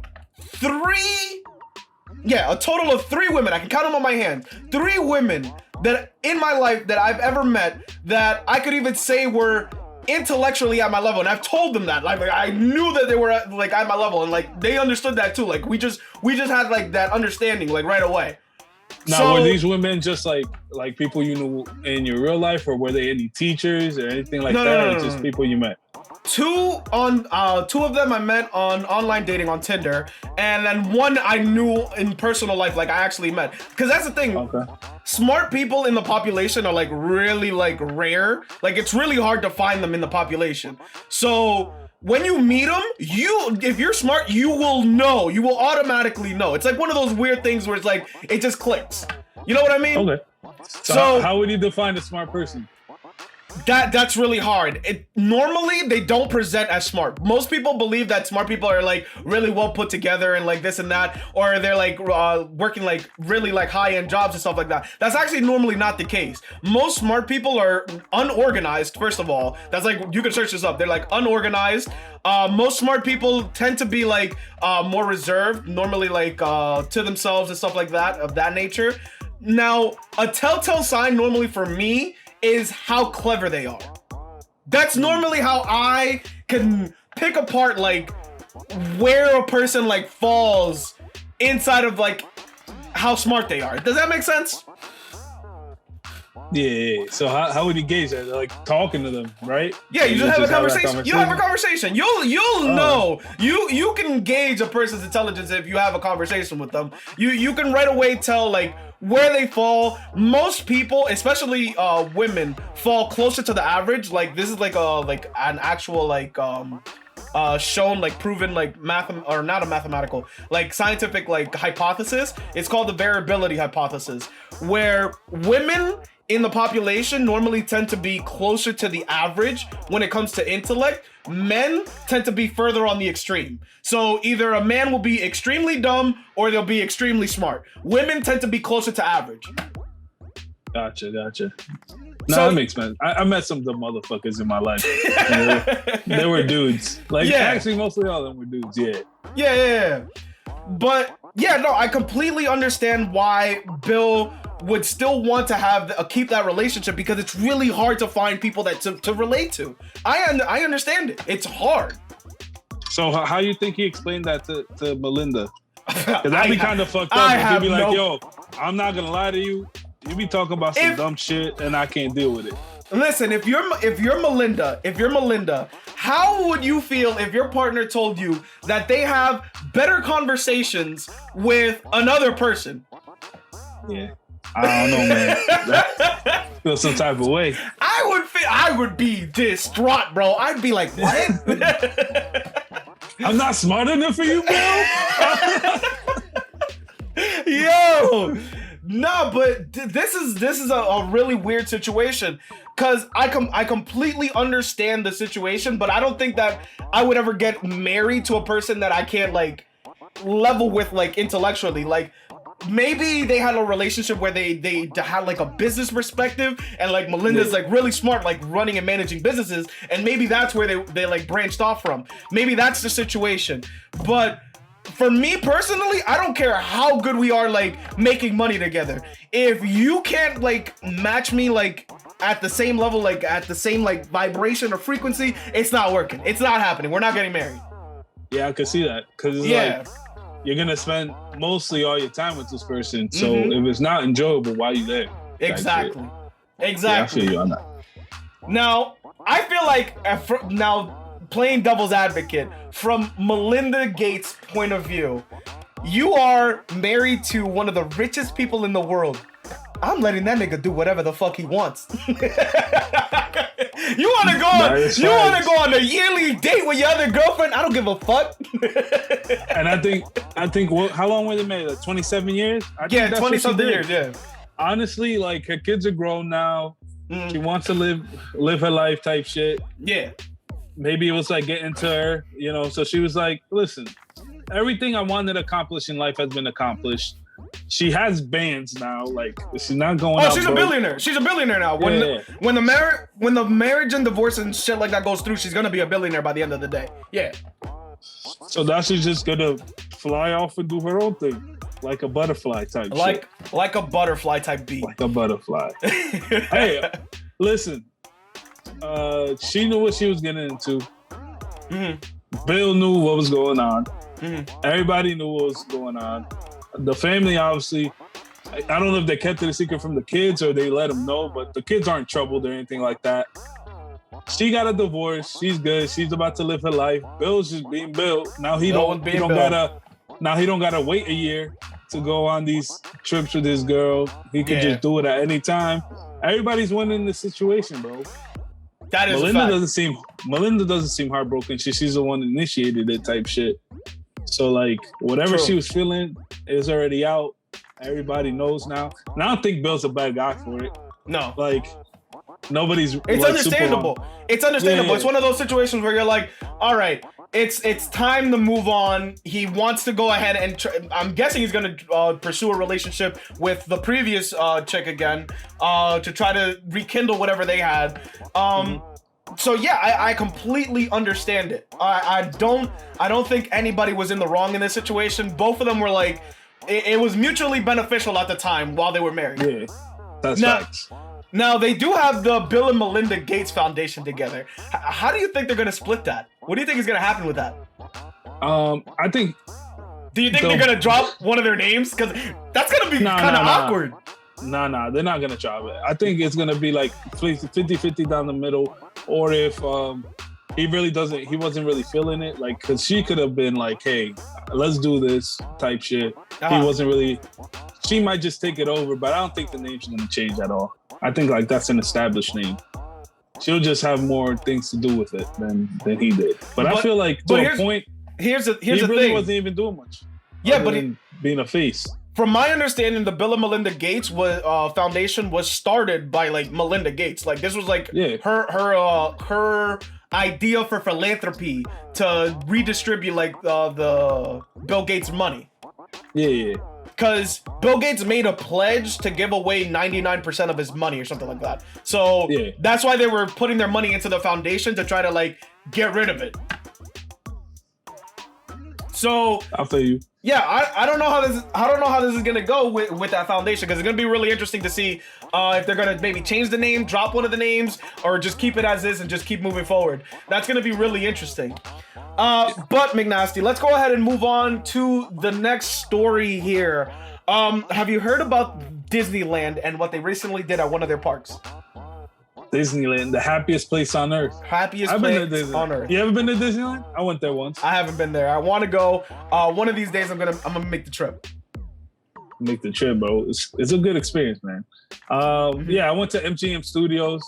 a total of 3 women. I can count them on my hand. 3 women that in my life that I've ever met that I could even say were intellectually at my level, and I've told them that. Like I knew that they were at my level, and like they understood that too. Like we just had like that understanding like right away. Now, were these women just like people you knew in your real life, or were they any teachers or anything like that, or just people you met? 2 of them I met on online dating on Tinder, and then 1 I knew in personal life, like I actually met. Because that's the thing. Okay. Smart people in the population are like really like rare. Like it's really hard to find them in the population. So when you meet them, if you're smart, you will know. You will automatically know. It's like one of those weird things where it's like it just clicks. You know what I mean? Okay. So how would you define a smart person? That's really hard. Normally they don't present as smart. Most people believe that smart people are like really well put together and like this and that, or they're like working like really like high-end jobs and stuff like that. That's actually normally not the case. Most smart people are unorganized, first of all. That's like, you can search this up. They're like unorganized. Most smart people tend to be like more reserved, normally like to themselves and stuff like that, of that nature. Now, a telltale sign normally for me is how clever they are. That's normally how I can pick apart like where a person like falls inside of like how smart they are. Does that make sense? Yeah. So how would you gauge that? Like talking to them, right? Yeah, you just have a conversation. You have a conversation. conversation. You'll know. You can gauge a person's intelligence if you have a conversation with them. You can right away tell like where they fall. Most people, especially women, fall closer to the average. Like this is like an actual like shown, like proven, like or not a mathematical, like scientific like hypothesis. It's called the variability hypothesis, where women in the population normally tend to be closer to the average when it comes to intellect. Men tend to be further on the extreme. So either a man will be extremely dumb or they'll be extremely smart. Women tend to be closer to average. Gotcha. No, So- that makes sense. I met some dumb motherfuckers in my life. They were dudes. Like, Yeah. actually, mostly all of them were dudes, yeah. Yeah. But yeah, no, I completely understand why Bill would still want to have keep that relationship, because it's really hard to find people that to relate to. I understand it. It's hard. So how you think he explained that to Melinda? Because that'd be I- kind of fucked I up. If have he'd be like, no- yo, I'm not going to lie to you. You be talking about some If- dumb shit and I can't deal with it. Listen, if you're Melinda, how would you feel if your partner told you that they have better conversations with another person? Yeah. I don't know, man. That feels some type of way. I would be distraught, bro. I'd be like, what? I'm not smart enough for you, Bill. Yo, no, but this is a really weird situation, because I completely understand the situation, but I don't think that I would ever get married to a person that I can't like level with like intellectually. Like maybe they had a relationship where they had like a business perspective, and like Melinda's like really smart, like running and managing businesses, and maybe that's where they like branched off from. Maybe that's the situation, but for me personally, I don't care how good we are like making money together. If you can't like match me like at the same level, like at the same like vibration or frequency, it's not working. It's not happening. We're not getting married. Yeah, I could see that. Because it's like, you're going to spend mostly all your time with this person. So if it's not enjoyable, why are you there? Exactly. Yeah, I Exactly. feel you on that. Now, I feel like now playing devil's advocate from Melinda Gates' point of view, you are married to one of the richest people in the world. I'm letting that nigga do whatever the fuck he wants. You want to go on a yearly date with your other girlfriend? I don't give a fuck. And I think how long were they married? Like 27 years? I think Yeah, that's 20 what she something did. years. Yeah. Honestly, like her kids are grown now. She wants to live her life type shit. Yeah. Maybe it was like getting to her, you know. So she was like, listen, everything I wanted to accomplish in life has been accomplished. She has bands now. Like she's not going out Oh, she's a broke. billionaire. She's a billionaire now. Yeah. When the marriage and divorce and shit like that goes through, she's gonna be a billionaire by the end of the day. Yeah. So now she's just gonna fly off and do her own thing, like a butterfly type shit. Like a butterfly type beat. Like a butterfly. Hey, listen. She knew what she was getting into. Bill knew what was going on. Everybody knew what was going on. The family, obviously, I don't know if they kept it a secret from the kids or they let them know, but the kids aren't troubled or anything like that. She got a divorce. She's good. She's about to live her life. Bill's just being Bill. Now he don't gotta wait a year to go on these trips with his girl. He could just do it at any time. Everybody's winning the situation, bro. That is Melinda a fact. doesn't seem heartbroken. She's the one that initiated it type shit. So like whatever True. she was feeling is already out. Everybody knows now. And I don't think Bill's a bad guy for it. No. Like nobody's. It's like, understandable. It's understandable. Yeah. It's one of those situations where you're like, all right, it's time to move on. He wants to go ahead and I'm guessing he's gonna pursue a relationship with the previous chick again to try to rekindle whatever they had. So yeah, I completely understand it. I don't think anybody was in the wrong in this situation. Both of them were like, it was mutually beneficial at the time while they were married. Yeah, that's Now- facts. Now, they do have the Bill and Melinda Gates Foundation together. How do you think they're going to split that? What do you think is going to happen with that? I think Do you think they're gonna drop one of their names? Because that's gonna be kind of awkward. Nah, they're not gonna drop it. I think it's gonna be like 50-50 down the middle, or if he wasn't really feeling it, like, because she could have been like, hey, let's do this type shit. He wasn't really. She might just take it over, but I don't think the name's gonna change at all. I think like that's an established name. She'll just have more things to do with it than he did. But I feel like to a point, here's the he really thing. wasn't even doing much. Yeah, but being a face. From my understanding, the Bill and Melinda Gates Foundation was started by like Melinda Gates. Like this was like her idea for philanthropy to redistribute like the Bill Gates money. Yeah. Because Bill Gates made a pledge to give away 99% of his money or something like that. So that's why they were putting their money into the foundation to try to like get rid of it. So I'll tell you. Yeah, I don't know how this is gonna go with that foundation, because it's gonna be really interesting to see if they're gonna maybe change the name, drop one of the names, or just keep it as is and just keep moving forward. That's gonna be really interesting. But McNasty, let's go ahead and move on to the next story here. Have you heard about Disneyland and what they recently did at one of their parks? Disneyland, the happiest place on earth. Happiest place on earth. You ever been to Disneyland? I went there once. I haven't been there. I want to go. One of these days, I'm gonna make the trip. Make the trip, bro. It's a good experience, man. Yeah, I went to MGM Studios.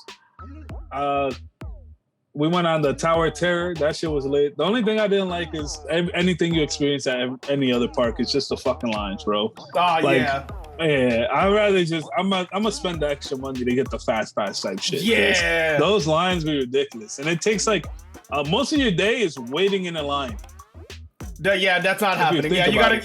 We went on the Tower of Terror. That shit was lit. The only thing I didn't like is anything you experience at any other park. It's just the fucking lines, bro. Yeah. Yeah, I'd rather just I'm gonna spend the extra money to get the fast pass type shit. Yeah, those lines be ridiculous, and it takes like most of your day is waiting in a line. Yeah, that's not happening. Yeah, you gotta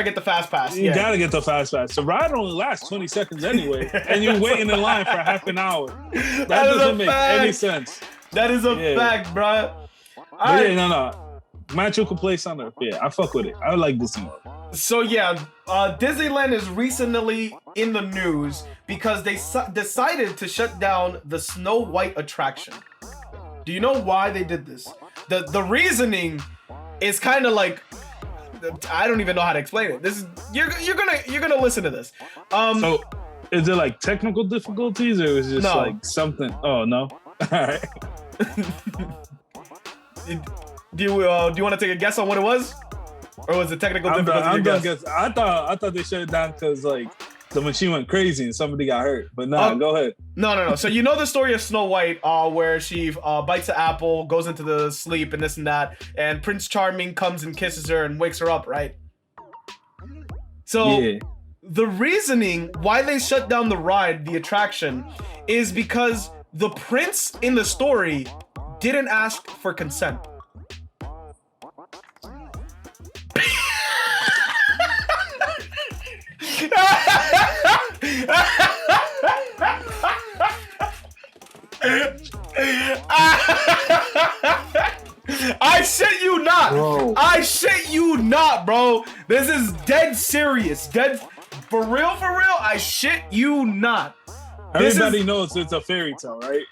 get the fast pass. You gotta get the fast pass. The ride only lasts 20 seconds anyway, and you're waiting in line for half an hour. That doesn't make any sense. That is a fact, bro. No. Magical place on earth. Yeah, I fuck with it. I like Disneyland. So yeah, Disneyland is recently in the news because they decided to shut down the Snow White attraction. Do you know why they did this? The reasoning is kind of like, I don't even know how to explain it. This is you're gonna listen to this. So is it like technical difficulties, or is it just like something? Oh no. All right. Do you want to take a guess on what it was? Or was it technical difficulty? I thought they shut it down because like the machine went crazy and somebody got hurt. But go ahead. No. So you know the story of Snow White, where she bites the apple, goes into the sleep, and this and that, and Prince Charming comes and kisses her and wakes her up, right? So the reasoning why they shut down the ride, the attraction, is because the prince in the story didn't ask for consent. I shit you not. Bro. I shit you not, bro. This is dead serious. For real. I shit you not. Everybody knows it's a fairy tale, right?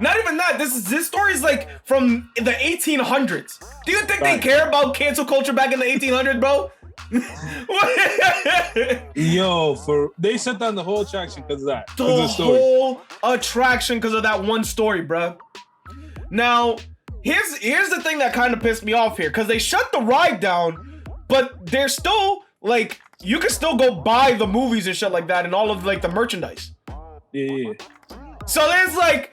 Not even that. This story is like from the 1800s. Do you think they care about cancel culture back in the 1800s, bro? Yo, they shut down the whole attraction because of that. The whole attraction because of that one story, bro. Now, here's the thing that kind of pissed me off here, because they shut the ride down, but they're still like, you can still go buy the movies and shit like that and all of like the merchandise. Yeah. So there's like,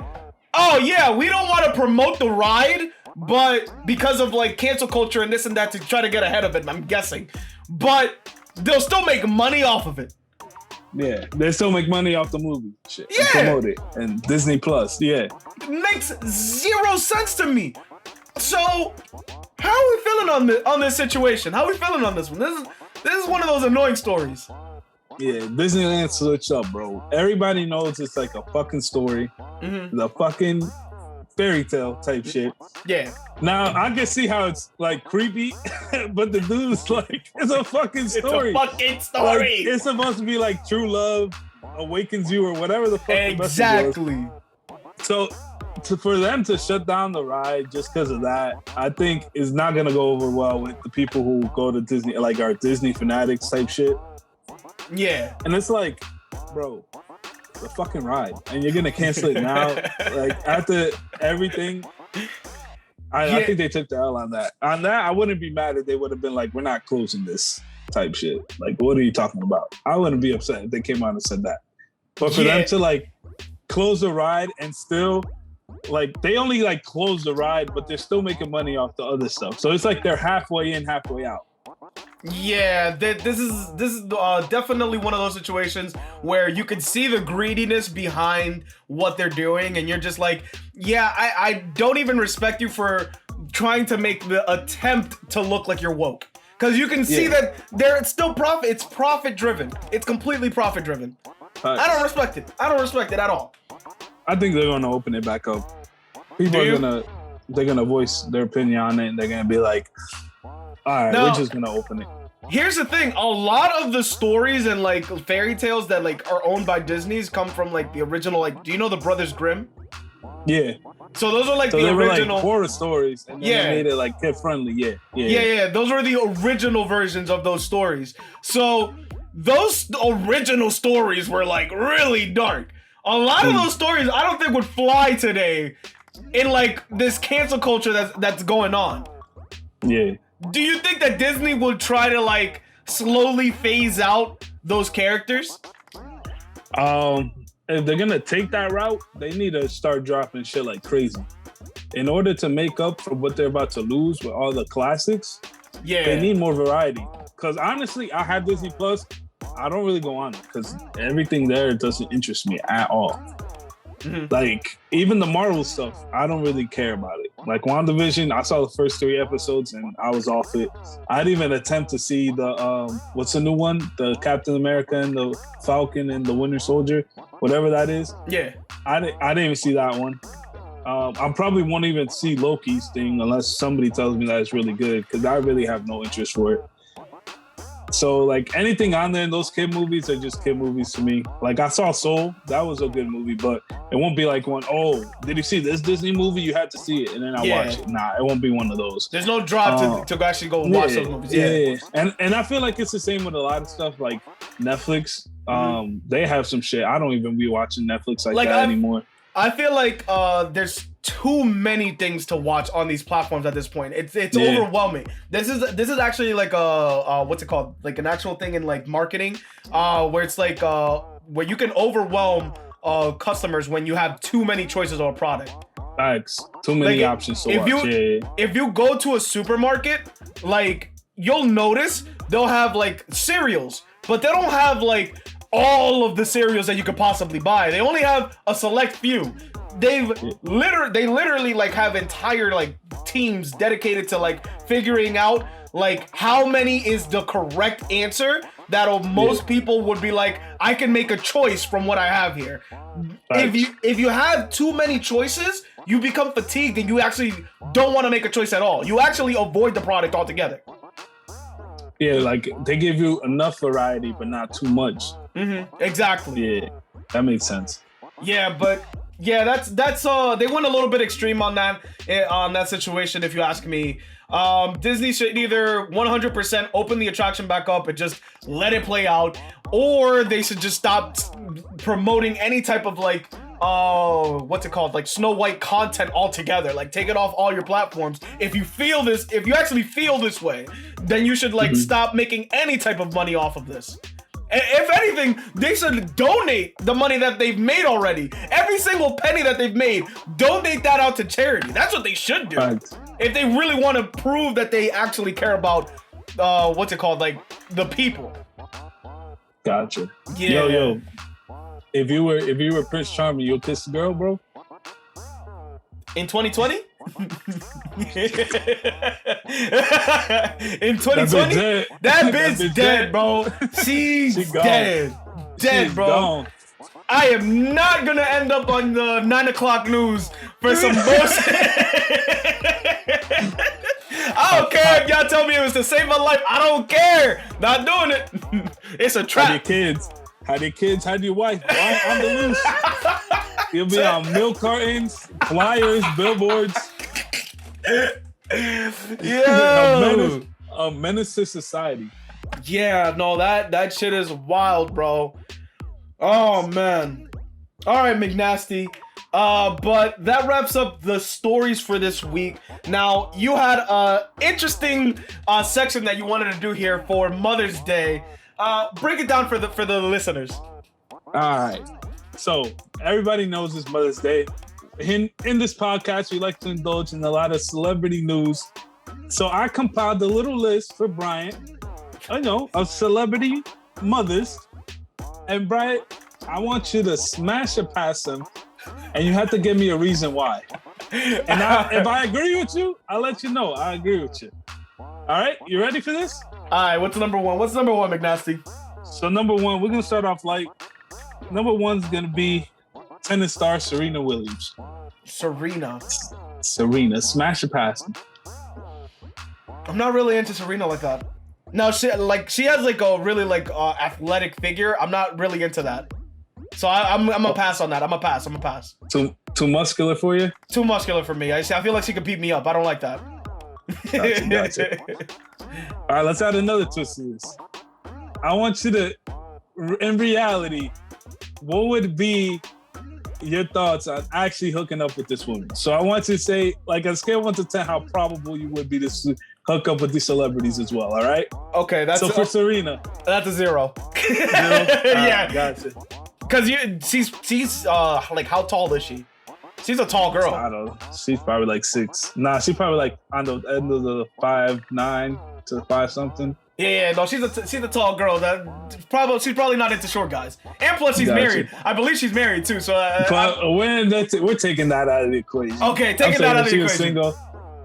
oh yeah, we don't want to promote the ride, but because of like cancel culture and this and that to try to get ahead of it, I'm guessing. But they'll still make money off of it. Yeah, they still make money off the movie. Shit. Yeah. And promote it. And Disney Plus, yeah. It makes zero sense to me. So, how are we feeling on this situation? How are we feeling on this one? This is one of those annoying stories. Yeah, Disneyland switched up, bro. Everybody knows it's like a fucking story. Mm-hmm. The fucking fairy tale type shit. Yeah. Now, I can see how it's like creepy, but the dude's like, it's a fucking story. It's a fucking story. Like, it's supposed to be like true love awakens you or whatever the fuck. Exactly. So for them to shut down the ride just because of that, I think is not gonna go over well with the people who go to Disney, like our Disney fanatics type shit. Yeah. And it's like, bro, the fucking ride, and you're gonna cancel it now, like after everything. I think they took the L on that. On that, I wouldn't be mad if they would have been like, we're not closing this type shit. Like, what are you talking about? I wouldn't be upset if they came out and said that. But for them to like close the ride and still like they only like close the ride, but they're still making money off the other stuff. So it's like they're halfway in, halfway out. Yeah, this is definitely one of those situations where you can see the greediness behind what they're doing, and you're just like, yeah, I don't even respect you for trying to make the attempt to look like you're woke, because you can see that it's still profit. It's profit driven. It's completely profit driven. I don't respect it. I don't respect it at all. I think they're gonna open it back up. People are gonna voice their opinion on it, and they're gonna be like, all right, we're just gonna open it. Here's the thing: a lot of the stories and like fairy tales that like are owned by Disney's come from like the original. Like, do you know the Brothers Grimm? Yeah. So those are like So the they were original like horror stories, and then they made it like kid friendly. Yeah. Those were the original versions of those stories. So those original stories were like really dark. A lot of those stories I don't think would fly today in like this cancel culture that's going on. Yeah. Do you think that Disney would try to like slowly phase out those characters? If they're gonna take that route, they need to start dropping shit like crazy. In order to make up for what they're about to lose with all the classics, they need more variety. Because honestly, I have Disney Plus. I don't really go on it because everything there doesn't interest me at all. Mm-hmm. Like, even the Marvel stuff, I don't really care about it. Like, WandaVision, I saw the first 3 episodes and I was off it. I didn't even attempt to see the, what's the new one? The Captain America and the Falcon and the Winter Soldier, whatever that is. Yeah. I didn't even see that one. I probably won't even see Loki's thing unless somebody tells me that it's really good, because I really have no interest for it. So, like, anything on there in those kid movies are just kid movies to me. Like, I saw Soul. That was a good movie, but it won't be like one, oh, did you see this Disney movie? You had to see it, and then I watch it. Nah, it won't be one of those. There's no drop to actually go watch those movies. Yeah. And I feel like it's the same with a lot of stuff, like Netflix. They have some shit. I don't even be watching Netflix like that anymore. I feel like there's too many things to watch on these platforms at this point. It's overwhelming. This is actually like a what's it called? Like an actual thing in like marketing, where it's like where you can overwhelm customers when you have too many choices of a product. Facts. Too many options to watch. If you go to a supermarket, like, you'll notice they'll have like cereals, but they don't have like all of the cereals that you could possibly buy. They only have a select few. They literally like have entire like teams dedicated to like figuring out like how many is the correct answer that most people would be like, I can make a choice from what I have here. Right. If you have too many choices, you become fatigued and you actually don't want to make a choice at all. You actually avoid the product altogether. Yeah, like they give you enough variety, but not too much. Exactly. Yeah, that makes sense. Yeah, but yeah, that's they went a little bit extreme on that situation, if you ask me. Disney should either 100% open the attraction back up and just let it play out, or they should just stop promoting any type of like what's it called, like Snow White content altogether. Like, take it off all your platforms. If you actually feel this way, then you should like stop making any type of money off of this. If anything, they should donate the money that they've made already. Every single penny that they've made, donate that out to charity. That's what they should do. Right. If they really want to prove that they actually care about, what's it called, like the people. Gotcha. Yeah. Yo. If you were Prince Charming, you'll kiss the girl, bro? In 2020? In 2020? That bitch dead, bro. She's dead. Dead, bro. Gone. I am not gonna end up on the 9 o'clock news for some bullshit. I don't care if y'all tell me it was to save my life. I don't care. Not doing it. It's a trap. Had your kids, had your wife on the loose. You'll be on milk cartons, flyers, billboards. Yeah. A menace to society. Yeah, no, that shit is wild, bro. Oh man. All right, McNasty. But that wraps up the stories for this week. Now, you had a interesting section that you wanted to do here for Mother's Day. Break it down for the listeners. All right. So everybody knows it's Mother's Day. In this podcast, we like to indulge in a lot of celebrity news. So I compiled a little list for Bryant, of celebrity mothers. And Bryant, I want you to smash or pass them, and you have to give me a reason why. And if I agree with you, I'll let you know I agree with you. All right, you ready for this? All right, what's number one? What's number one, McNasty? So number one, we're gonna start off light. Number one's gonna be tennis star Serena Williams. Serena, smash or pass them. I'm not really into Serena like that. No, she has like a really athletic figure. I'm not really into that. So I'm gonna pass on that. I'm gonna pass. Too muscular for you? Too muscular for me. I feel like she could beat me up. I don't like that. Gotcha. All right, let's add another twist to this. I want you to, in reality, what would be your thoughts on actually hooking up with this woman? So I want you to say, like, on a scale of 1 to 10, how probable you would be to hook up with these celebrities as well, all right? Okay, that's so for Serena. That's a 0. 0? Yeah. Gotcha. Because she's like, how tall is she? She's a tall girl. I don't know. She's probably like 6. Nah, she's probably like on the end of the 5'9" to 5 something. Yeah, no, she's a tall girl. She's probably not into short guys. And plus, she's married. I believe she's married too. So we're taking that out of the equation. Okay, taking that out of the equation. Was single,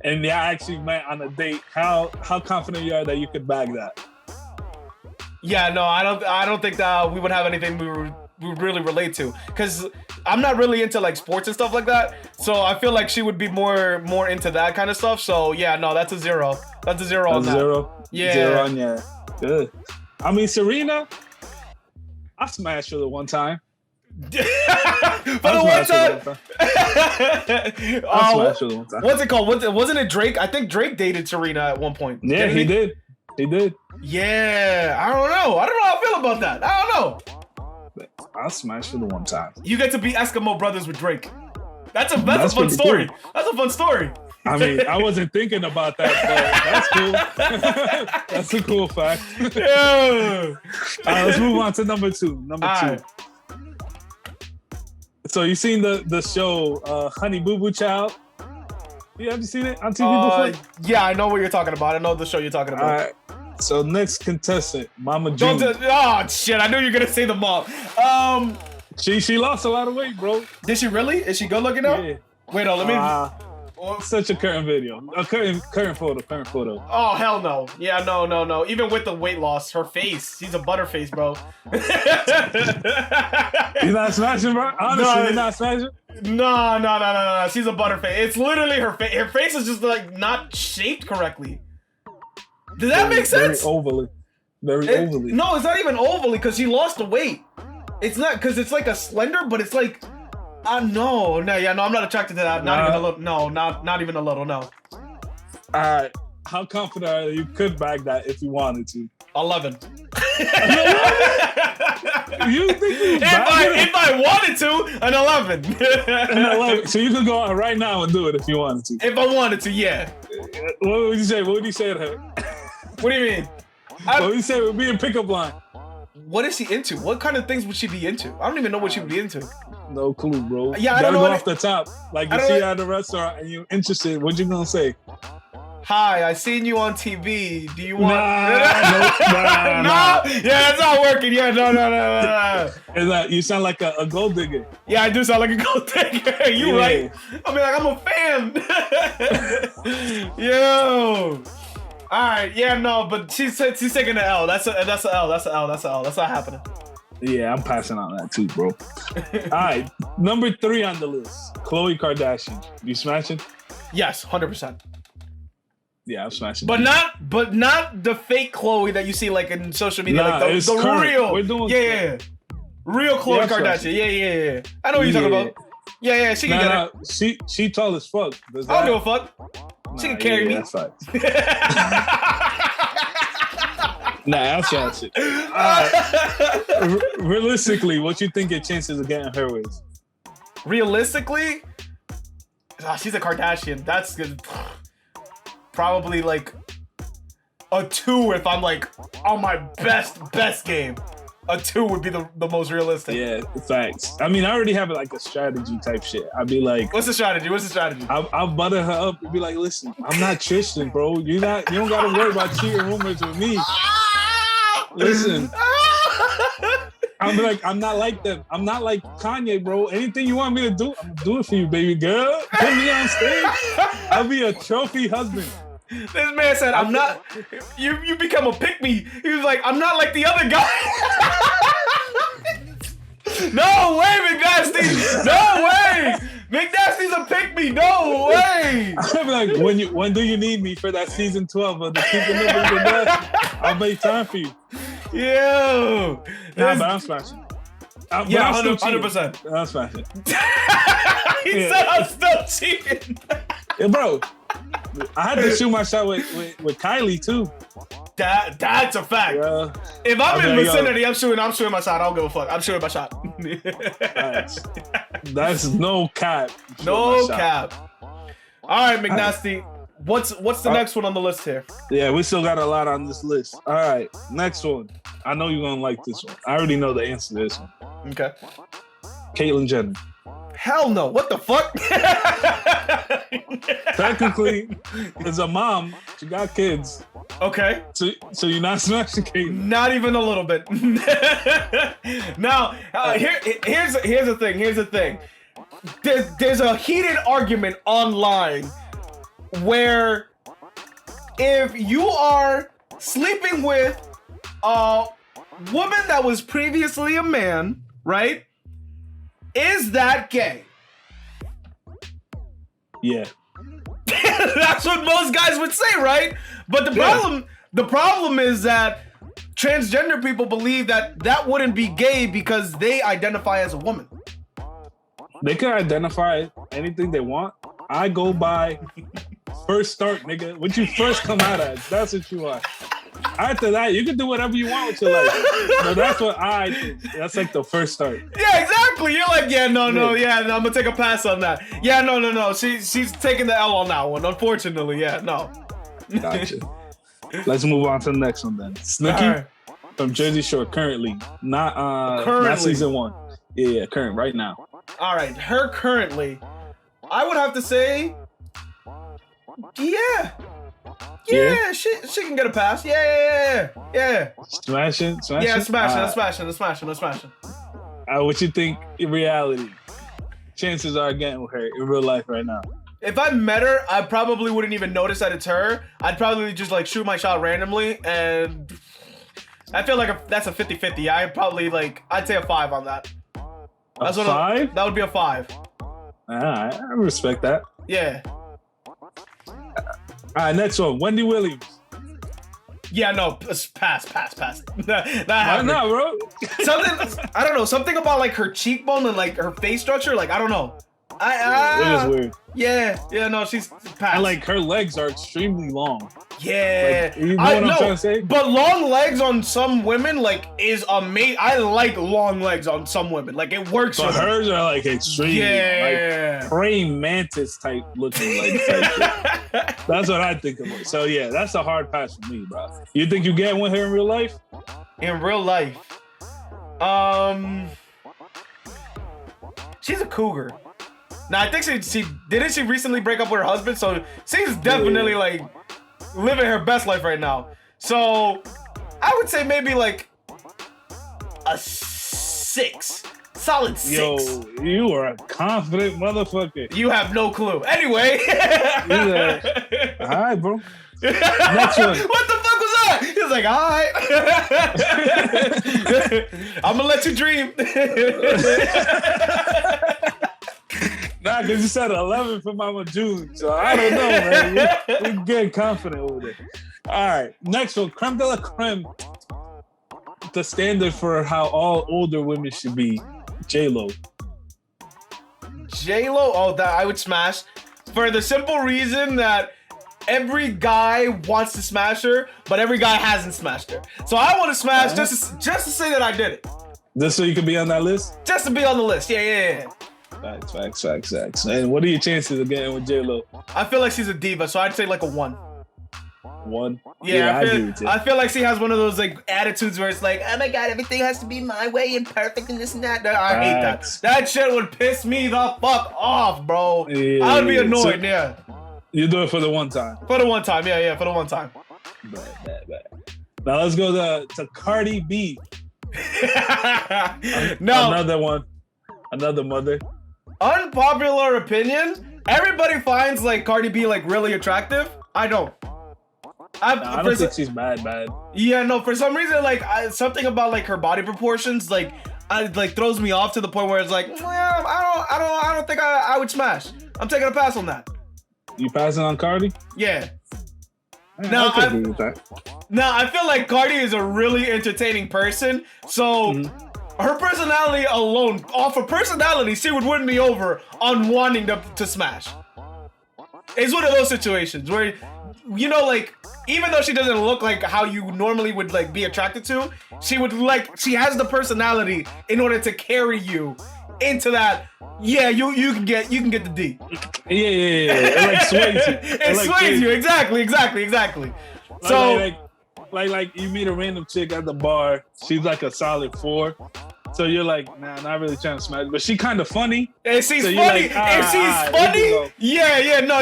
and y'all actually met on a date. How confident you are that you could bag that? Yeah, no, I don't think that we would have anything we would really relate to, because I'm not really into like sports and stuff like that. So I feel like she would be more into that kind of stuff. So yeah, no, that's a 0. That's a 0 on that. 0. Yeah. 0 on yeah. Good. I mean, Serena, I smashed her the one time. For the one time. What's it called? Wasn't it Drake? I think Drake dated Serena at one point. Yeah, he did. He did. Yeah, I don't know how I feel about that. I don't know. I smashed her the one time. You get to be Eskimo brothers with Drake. That's a fun story. Cool. That's a fun story. I mean, I wasn't thinking about that, but that's cool. That's a cool fact. Yeah. Let's move on to number 2. Number 2. Right. So you seen the show Honey Boo Boo Child? Have you seen it on TV before? Yeah, I know what you're talking about. I know the show you're talking about. All right. So next contestant, Mama June. Oh shit! I knew you were gonna say the mom. She lost a lot of weight, bro. Did she really? Is she good looking now? Yeah. Wait, let me. Such a current video. A current photo. Oh hell no! Yeah, no. Even with the weight loss, her face, she's a butterface, bro. You're not smashing, bro? Honestly, you're not smashing? No. She's a butterface. It's literally her face. Her face is just like not shaped correctly. Does that make sense? Very ovally. No, it's not even ovally because she lost the weight. It's not because it's like a slender, but it's like, no, I'm not attracted to that. Not even a little. No, not even a little. No. All right. How confident are you could bag that if you wanted to? 11. You think you if I wanted to, an 11. An 11. So you could go out right now and do it if you wanted to. If I wanted to, yeah. What would you say? What would you say to her? What do you mean? What would you say would be a pickup line? What is she into? What kind of things would she be into? I don't even know what she would be into. No clue, bro. Yeah, I don't know. Go off the top. Like you see her at the restaurant and you're interested. What you gonna say? Hi, I seen you on TV. Do you want? Nah. Yeah, it's not working. Yeah, no. It's like you sound like a gold digger. Yeah, I do sound like a gold digger. You right? I mean, like I'm a fan. Yo. All right. Yeah, no, but she's taking the L. That's a L. That's not happening. Yeah, I'm passing on that too, bro. All right, number 3 on the list, Khloe Kardashian. You smashing? Yes, 100%. Yeah, I'm smashing. But not the fake Khloe that you see like in social media, like the real. We're doing real Khloe Kardashian. Yeah. I know what you're talking about. Yeah, she can get it. She tall as fuck. Does I that? don't give a fuck. She can carry me. That's facts. That's that shit. Realistically, what you think your chances of getting her is? Realistically, she's a Kardashian. That's good. Probably like a 2 if I'm like on my best game. A 2 would be the most realistic. Yeah, facts. I mean, I already have like a strategy type shit. I'd be like, What's the strategy? I'll butter her up and be like, listen, I'm not Tristan, bro. You don't gotta worry about cheating rumors with me. Listen. I'm like, I'm not like them. I'm not like Kanye, bro. Anything you want me to do, I'm gonna do it for you, baby girl. Put me on stage. I'll be a trophy husband. This man said, I'm not, you become a pick-me. He was like, I'm not like the other guy. No way, McNasty. No way. McNasty's a pick-me. No way. I'm like, when do you need me for that season 12 of the Keeping Up with the Best? I'll make time for you. Yo. Nah, but I'm smashing. Yeah, 100%. I'm smashing. He said I'm still cheating. Yeah, bro. I had to shoot my shot with Kylie too. That's a fact. Yeah. If I'm in vicinity, I'm shooting my shot. I don't give a fuck. I'm shooting my shot. That's no cap. No cap. All right, McNasty. What's the next one on the list here? Yeah, we still got a lot on this list. All right, next one. I know you're gonna like this one. I already know the answer to this one. Okay. Caitlyn Jenner. Hell no. What the fuck? Technically, as a mom, she got kids. Okay. So you're not smashing Caitlyn. Not even a little bit. Now, here's the thing. There's a heated argument online where if you are sleeping with a woman that was previously a man, right? Is that gay? Yeah. That's what most guys would say, right? But the problem is that transgender people believe that wouldn't be gay because they identify as a woman. They can identify anything they want. I go by first start, nigga. What you first come out as, that's what you are. After that, you can do whatever you want with your life. But that's what I think. That's like the first start. Yeah, exactly. You're like, I'm gonna take a pass on that. Yeah, no. She's taking the L on that one. Unfortunately, no. Gotcha. Let's move on to the next one then. Snooki from Jersey Shore, currently, not season 1. Yeah, current right now. All right, her currently, I would have to say, yeah, she can get a pass. Yeah. Smashing. Yeah, smashing. What you think in reality? Chances are getting with her in real life right now. If I met her, I probably wouldn't even notice that it's her. I'd probably just like shoot my shot randomly, and I feel like that's a 50-50. I'd say a 5 on that. That's a 5? That would be a 5. I respect that. Yeah. All right, next one. Wendy Williams. Yeah, no, pass. That happened. Why not, bro? I don't know. Something about like her cheekbone and like her face structure. Like I don't know. It is weird. Yeah, no, she's pass. And like her legs are extremely long. Yeah, like, you know what I'm trying to say? But long legs on some women like is amazing. I like long legs on some women. Like it works. But hers are like extreme, like praying mantis type looking. Like that's what I think of it. So yeah, that's a hard pass for me, bro. You think you get with her in real life? In real life, she's a cougar. Now I think she didn't she recently break up with her husband, so she's definitely like living her best life right now. So I would say maybe like a 6, solid 6. Yo, you are a confident motherfucker. You have no clue. Anyway, all right, bro. Next one. What the fuck was that? He was like, all right. I'm gonna let you dream. Nah, because you said 11 for Mama June, so I don't know, man. We're getting confident with it. All right, next one, creme de la creme. The standard for how all older women should be, J-Lo. J-Lo, that I would smash for the simple reason that every guy wants to smash her, but every guy hasn't smashed her. So I want to smash just to say that I did it. Just so you can be on that list? Just to be on the list. Yeah. Facts. And what are your chances of getting with J-Lo? I feel like she's a diva, so I'd say like a 1. 1? Yeah, agree. I feel like she has one of those like attitudes where it's like, oh my god, everything has to be my way and perfect and this and that. I hate that. That shit would piss me the fuck off, bro. Yeah, I would be annoyed. Yeah. You do it for the one time. For the one time, yeah, for the one time. Bet. Now let's go to Cardi B. No. Another one. Another mother. Unpopular opinion. Everybody finds like Cardi B like really attractive. I don't. I don't think she's bad. Yeah, no. For some reason, like something about like her body proportions, like throws me off to the point where it's like, well, I don't think I would smash. I'm taking a pass on that. You passing on Cardi? Yeah. No, I feel like Cardi is a really entertaining person. So her personality alone, off of personality, she would win me over on wanting to smash. It's one of those situations where, you know, like, even though she doesn't look like how you normally would like be attracted to, she has the personality in order to carry you into that. Yeah, you can get the D. Yeah. It like sways you. It sways you. Exactly. So like you meet a random chick at the bar. She's like a solid 4. So you're like, nah, not really trying to smash, but she kind of funny. If she's funny,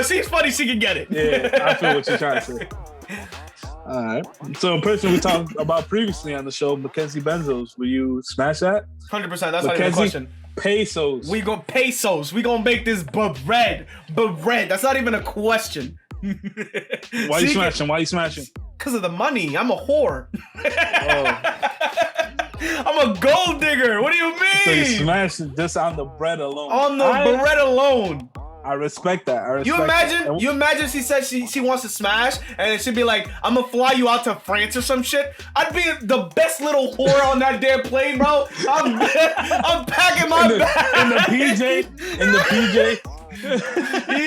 she's funny, she can get it. Yeah, I feel what you're trying to say. All right. So a person we talked about previously on the show, Mackenzie Benzos, will you smash that? 100%. That's not even a question. Pesos. We gonna make this bread. That's not even a question. Why you smashing? Because of the money. I'm a whore. Oh. I'm a gold digger. What do you mean? So you smashed just on the bread alone. On the bread alone. I respect that. You imagine she said she wants to smash and then she'd be like, I'm gonna fly you out to France or some shit. I'd be the best little whore on that damn plane, bro. I'm packing my bag. In the PJ.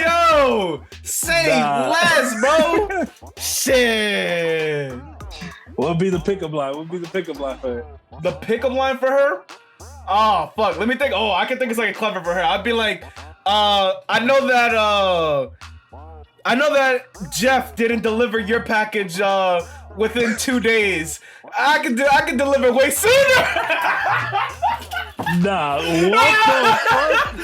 Yo, say less, bro. Shit. What would be the pickup line? For her? The pickup line for her? Oh, fuck. Let me think. Oh, I can think of something clever for her. I'd be like, I know that Jeff didn't deliver your package within 2 days. I could deliver way sooner. Nah, what the fuck?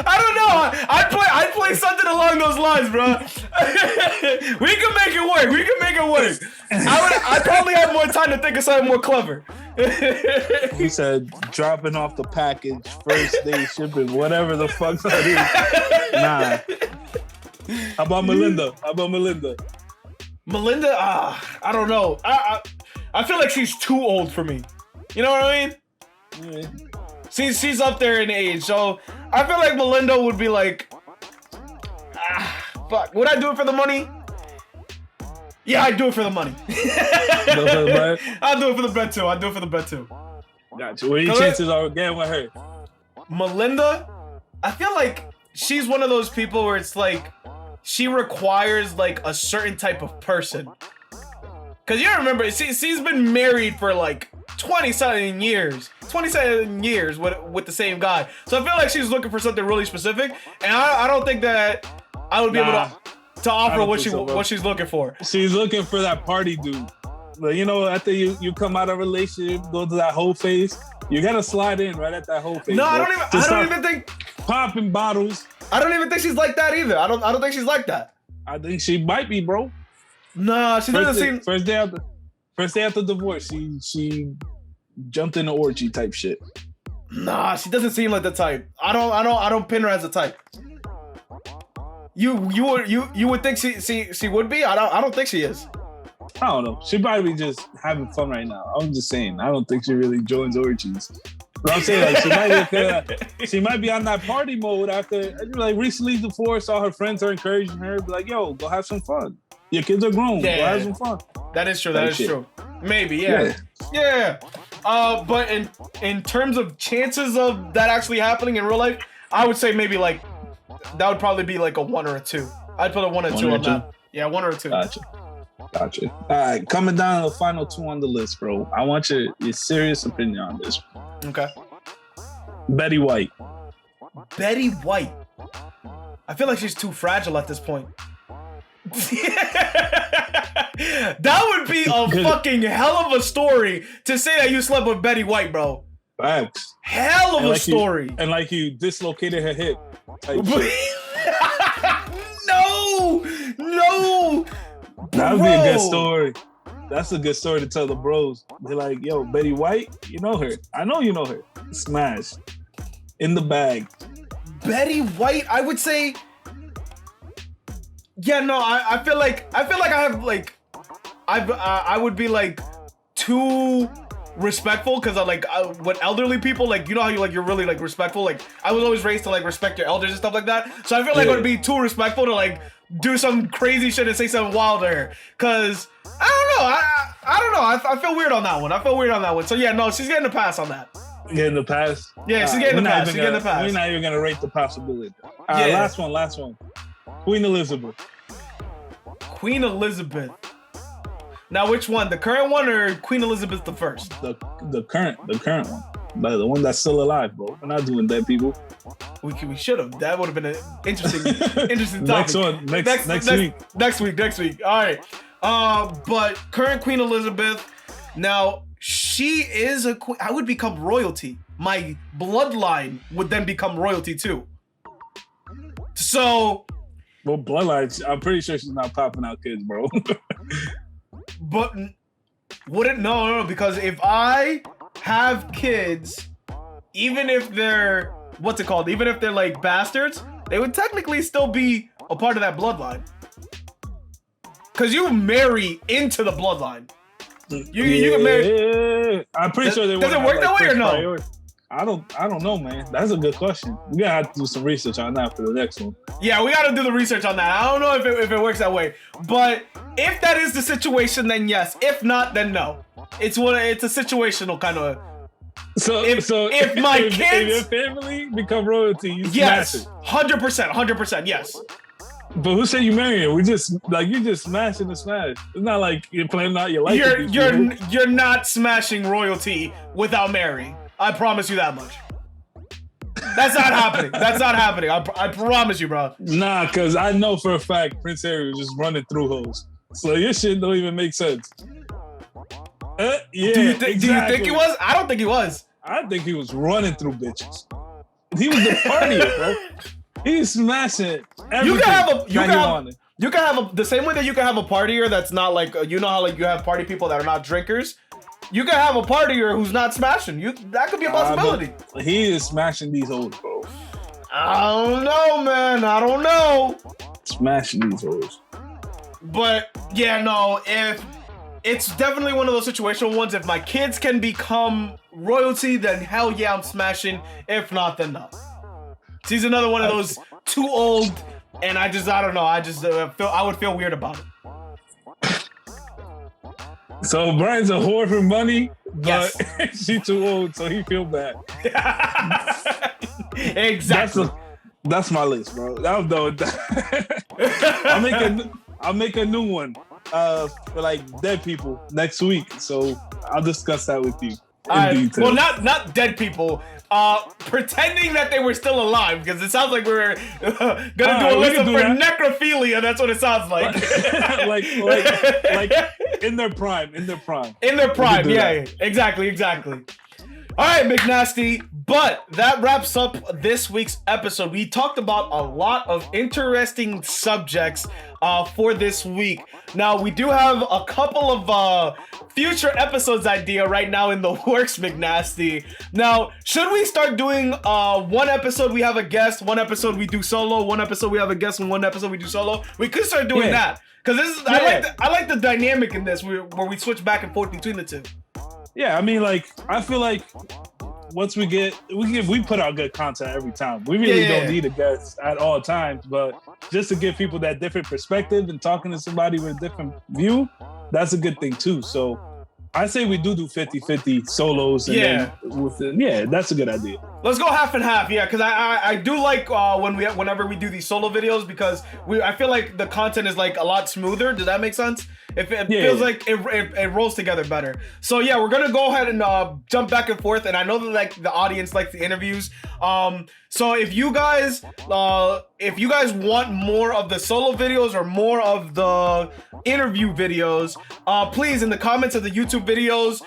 I don't know. I'd play something along those lines, bro. We can make it work. I'd probably have more time to think of something more clever. He said dropping off the package, first day shipping, whatever the fuck that is. Nah. How about Melinda? Melinda, I don't know. I feel like she's too old for me. You know what I mean? Yeah. She's up there in age, so I feel like Melinda would be like, fuck. Would I do it for the money? Yeah, I'd do it for the money. I'll do it for the bet too. Gotcha. What are your chances are getting with her? Melinda, I feel like she's one of those people where it's like she requires like a certain type of person. Cause you remember, she's been married for like 27 years with the same guy. So I feel like she's looking for something really specific, and I don't think that I would be able to offer what she's looking for. She's looking for that party dude. But you know, after you come out of a relationship, go to that whole phase, you gotta slide in right at that whole phase. No, I don't even think popping bottles. I don't even think she's like that either. I don't think she's like that. I think she might be, bro. Nah, she doesn't seem. First day after divorce, she jumped in the orgy type shit. Nah, she doesn't seem like the type. I don't pin her as a type. You would think she would be? I don't think she is. I don't know. She probably just having fun right now. I'm just saying. I don't think she really joins orgies. But I'm saying, like, she might be on that party mode after, like, recently divorced. All her friends are encouraging her, be like, yo, go have some fun. Your kids are grown. Yeah. Go have some fun. That is true. Like That is shit. true. Maybe, yeah. But in terms of chances of that actually happening in real life, I would say maybe like that would probably be like a 1 or a 2. I'd put a 1 or 2 on that. Yeah, 1 or 2. Gotcha. All right, coming down to the final 2 on the list, bro. I want your serious opinion on this. Okay. Betty White. Betty White. I feel like she's too fragile at this point. That would be a fucking hell of a story to say that you slept with Betty White, bro. Facts. Hell of And a like story. and you dislocated her hip. Type shit. No. That would be a good Bro. story. That's a good story to tell the bros. They're like, yo, Betty White, you know her. I know you know her. Smash. In the bag. Betty White, I would say. Yeah, no, I feel like I have like, I would be like too respectful because when elderly people, like, you know how you're really like respectful. Like, I was always raised to like respect your elders and stuff like that. So I feel like I would be too respectful to like do some crazy shit and say something wild to her. Cause I don't know, I don't know. I feel weird on that one. So yeah, no, she's getting a pass on that. Getting the pass. Yeah, she's getting the pass. She's getting the pass. We're not even gonna rate the possibility. All right, Yeah. last one. Queen Elizabeth. Queen Elizabeth. Now, which one? The current one or Queen Elizabeth the First? The current one. The one that's still alive, bro. We're not doing dead people. We should have. That would have been an interesting topic. Next one. Next week. Next week. All right. But current Queen Elizabeth. Now, she is a queen. I would become royalty. My bloodline would then become royalty too. So, Well, bloodline, I'm pretty sure she's not popping out kids, bro. but wouldn't no, because if I have kids, even if they're even if they're like bastards, they would technically still be a part of that bloodline. Cause you marry into the bloodline. You can marry. I'm pretty sure they Does it work that way or no? priority. I don't know, man. That's a good question. We gotta have to do some research on that for the next one. Yeah, we gotta do the research on that. I don't know if it works that way. But if that is the situation, then yes. If not, then no. It's a situational kind of. So If my if kids- your family become royalty, you Yes, smash it. 100%, yes. But who said you marry it? You just smashing the smash. It's not like you're planning out your life. with these people. You're not smashing royalty without marrying. I promise you that much. That's not happening. I promise you, bro. Nah, because I know for a fact Prince Harry was just running through hoes. So your shit don't even make sense. Yeah, Do you think he was? I don't think he was. I think he was running through bitches. He was the partier, bro. He's smashing everything. You can have the same way that you can have a partier that's not like, you know how like you have party people that are not drinkers. You can have a partier who's not smashing. That could be a possibility. He is smashing these hoes, bro. I don't know, man. I don't know. Smashing these hoes. But yeah, no, if it's definitely one of those situational ones. If my kids can become royalty, then hell yeah, I'm smashing. If not, then no. She's another one of those too old, and I don't know. I would feel weird about it. So Brian's a whore for money, but Yes. she too old, so he feel bad. Exactly. That's my list, bro. That was I'll make a new one for like dead people next week. So I'll discuss that with you in detail. Well, not dead people. Pretending that they were still alive, because it sounds like we're gonna do a list for necrophilia. That's what it sounds like. like in their prime. In their prime, yeah, exactly. All right, McNasty, but that wraps up this week's episode. We talked about a lot of interesting subjects for this week. Now, we do have a couple of future episodes idea right now in the works, McNasty. Now, should we start doing one episode we have a guest, one episode we do solo, one episode we have a guest, and one episode we do solo? We could start doing that. Because this is I like the dynamic in this where we switch back and forth between the two. Yeah, I mean, like, I feel like once we put out good content every time. We really don't need a guest at all times, but just to give people that different perspective and talking to somebody with a different view, that's a good thing too. So I say we do 50-50 solos. And then that's a good idea. Let's go half and half, because I do like whenever we do these solo videos, because I feel like the content is like a lot smoother. Does that make sense? It feels like it rolls together better. So yeah, we're gonna go ahead and jump back and forth. And I know that like the audience likes the interviews. So if you guys want more of the solo videos or more of the interview videos, please in the comments of the YouTube videos,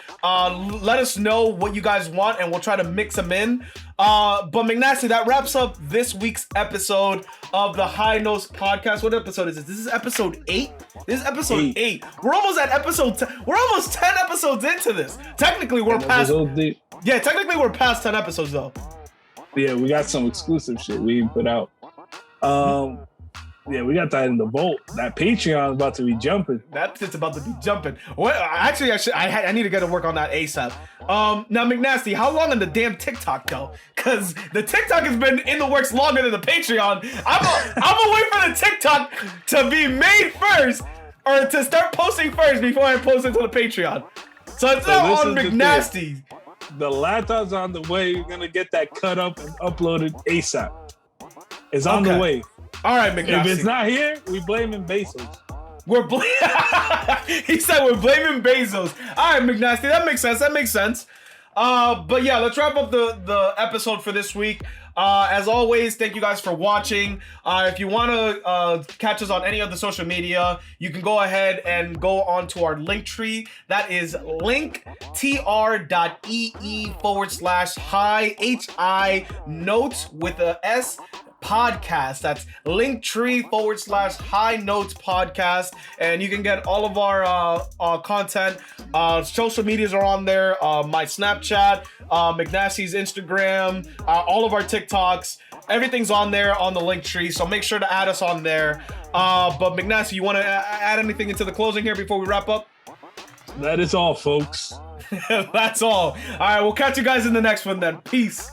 let us know what you guys want, and we'll try to mix them in. But McNasty, that wraps up this week's episode of the High Notes podcast. What episode is this? This is episode 8. This is episode 8. We're almost at episode 10. We're almost 10 episodes into this. Technically, we're past. Yeah, technically we're past 10 episodes though. Yeah, we got some exclusive shit we put out. Yeah, we got that in the vault. That Patreon is about to be jumping. That shit's about to be jumping. Well, actually, I need to get to work on that ASAP. Now, McNasty, how long on the damn TikTok though? Because the TikTok has been in the works longer than the Patreon. I'm gonna wait for the TikTok to be made first, or to start posting first before I post it to the Patreon. So it's not on McNasty. The laptop's on the way. You're gonna get that cut up and uploaded ASAP. It's on the way. All right, McNasty. If it's not here, we blaming Bezos. He said we're blaming Bezos. All right, McNasty, that makes sense. But yeah, let's wrap up the episode for this week. As always, thank you guys for watching. If you want to catch us on any of the social media, you can go ahead and go onto our link tree. That is linktr.ee/high notes with a S podcast. That's linktree/high notes podcast, and you can get all of our content. Social medias are on there. My Snapchat, McNasty's Instagram, all of our TikToks, everything's on there on the link tree, so make sure to add us on there. But McNasty, you want to add anything into the closing here before we wrap up? That is all, folks. That's all. All right, we'll catch you guys in the next one then. Peace.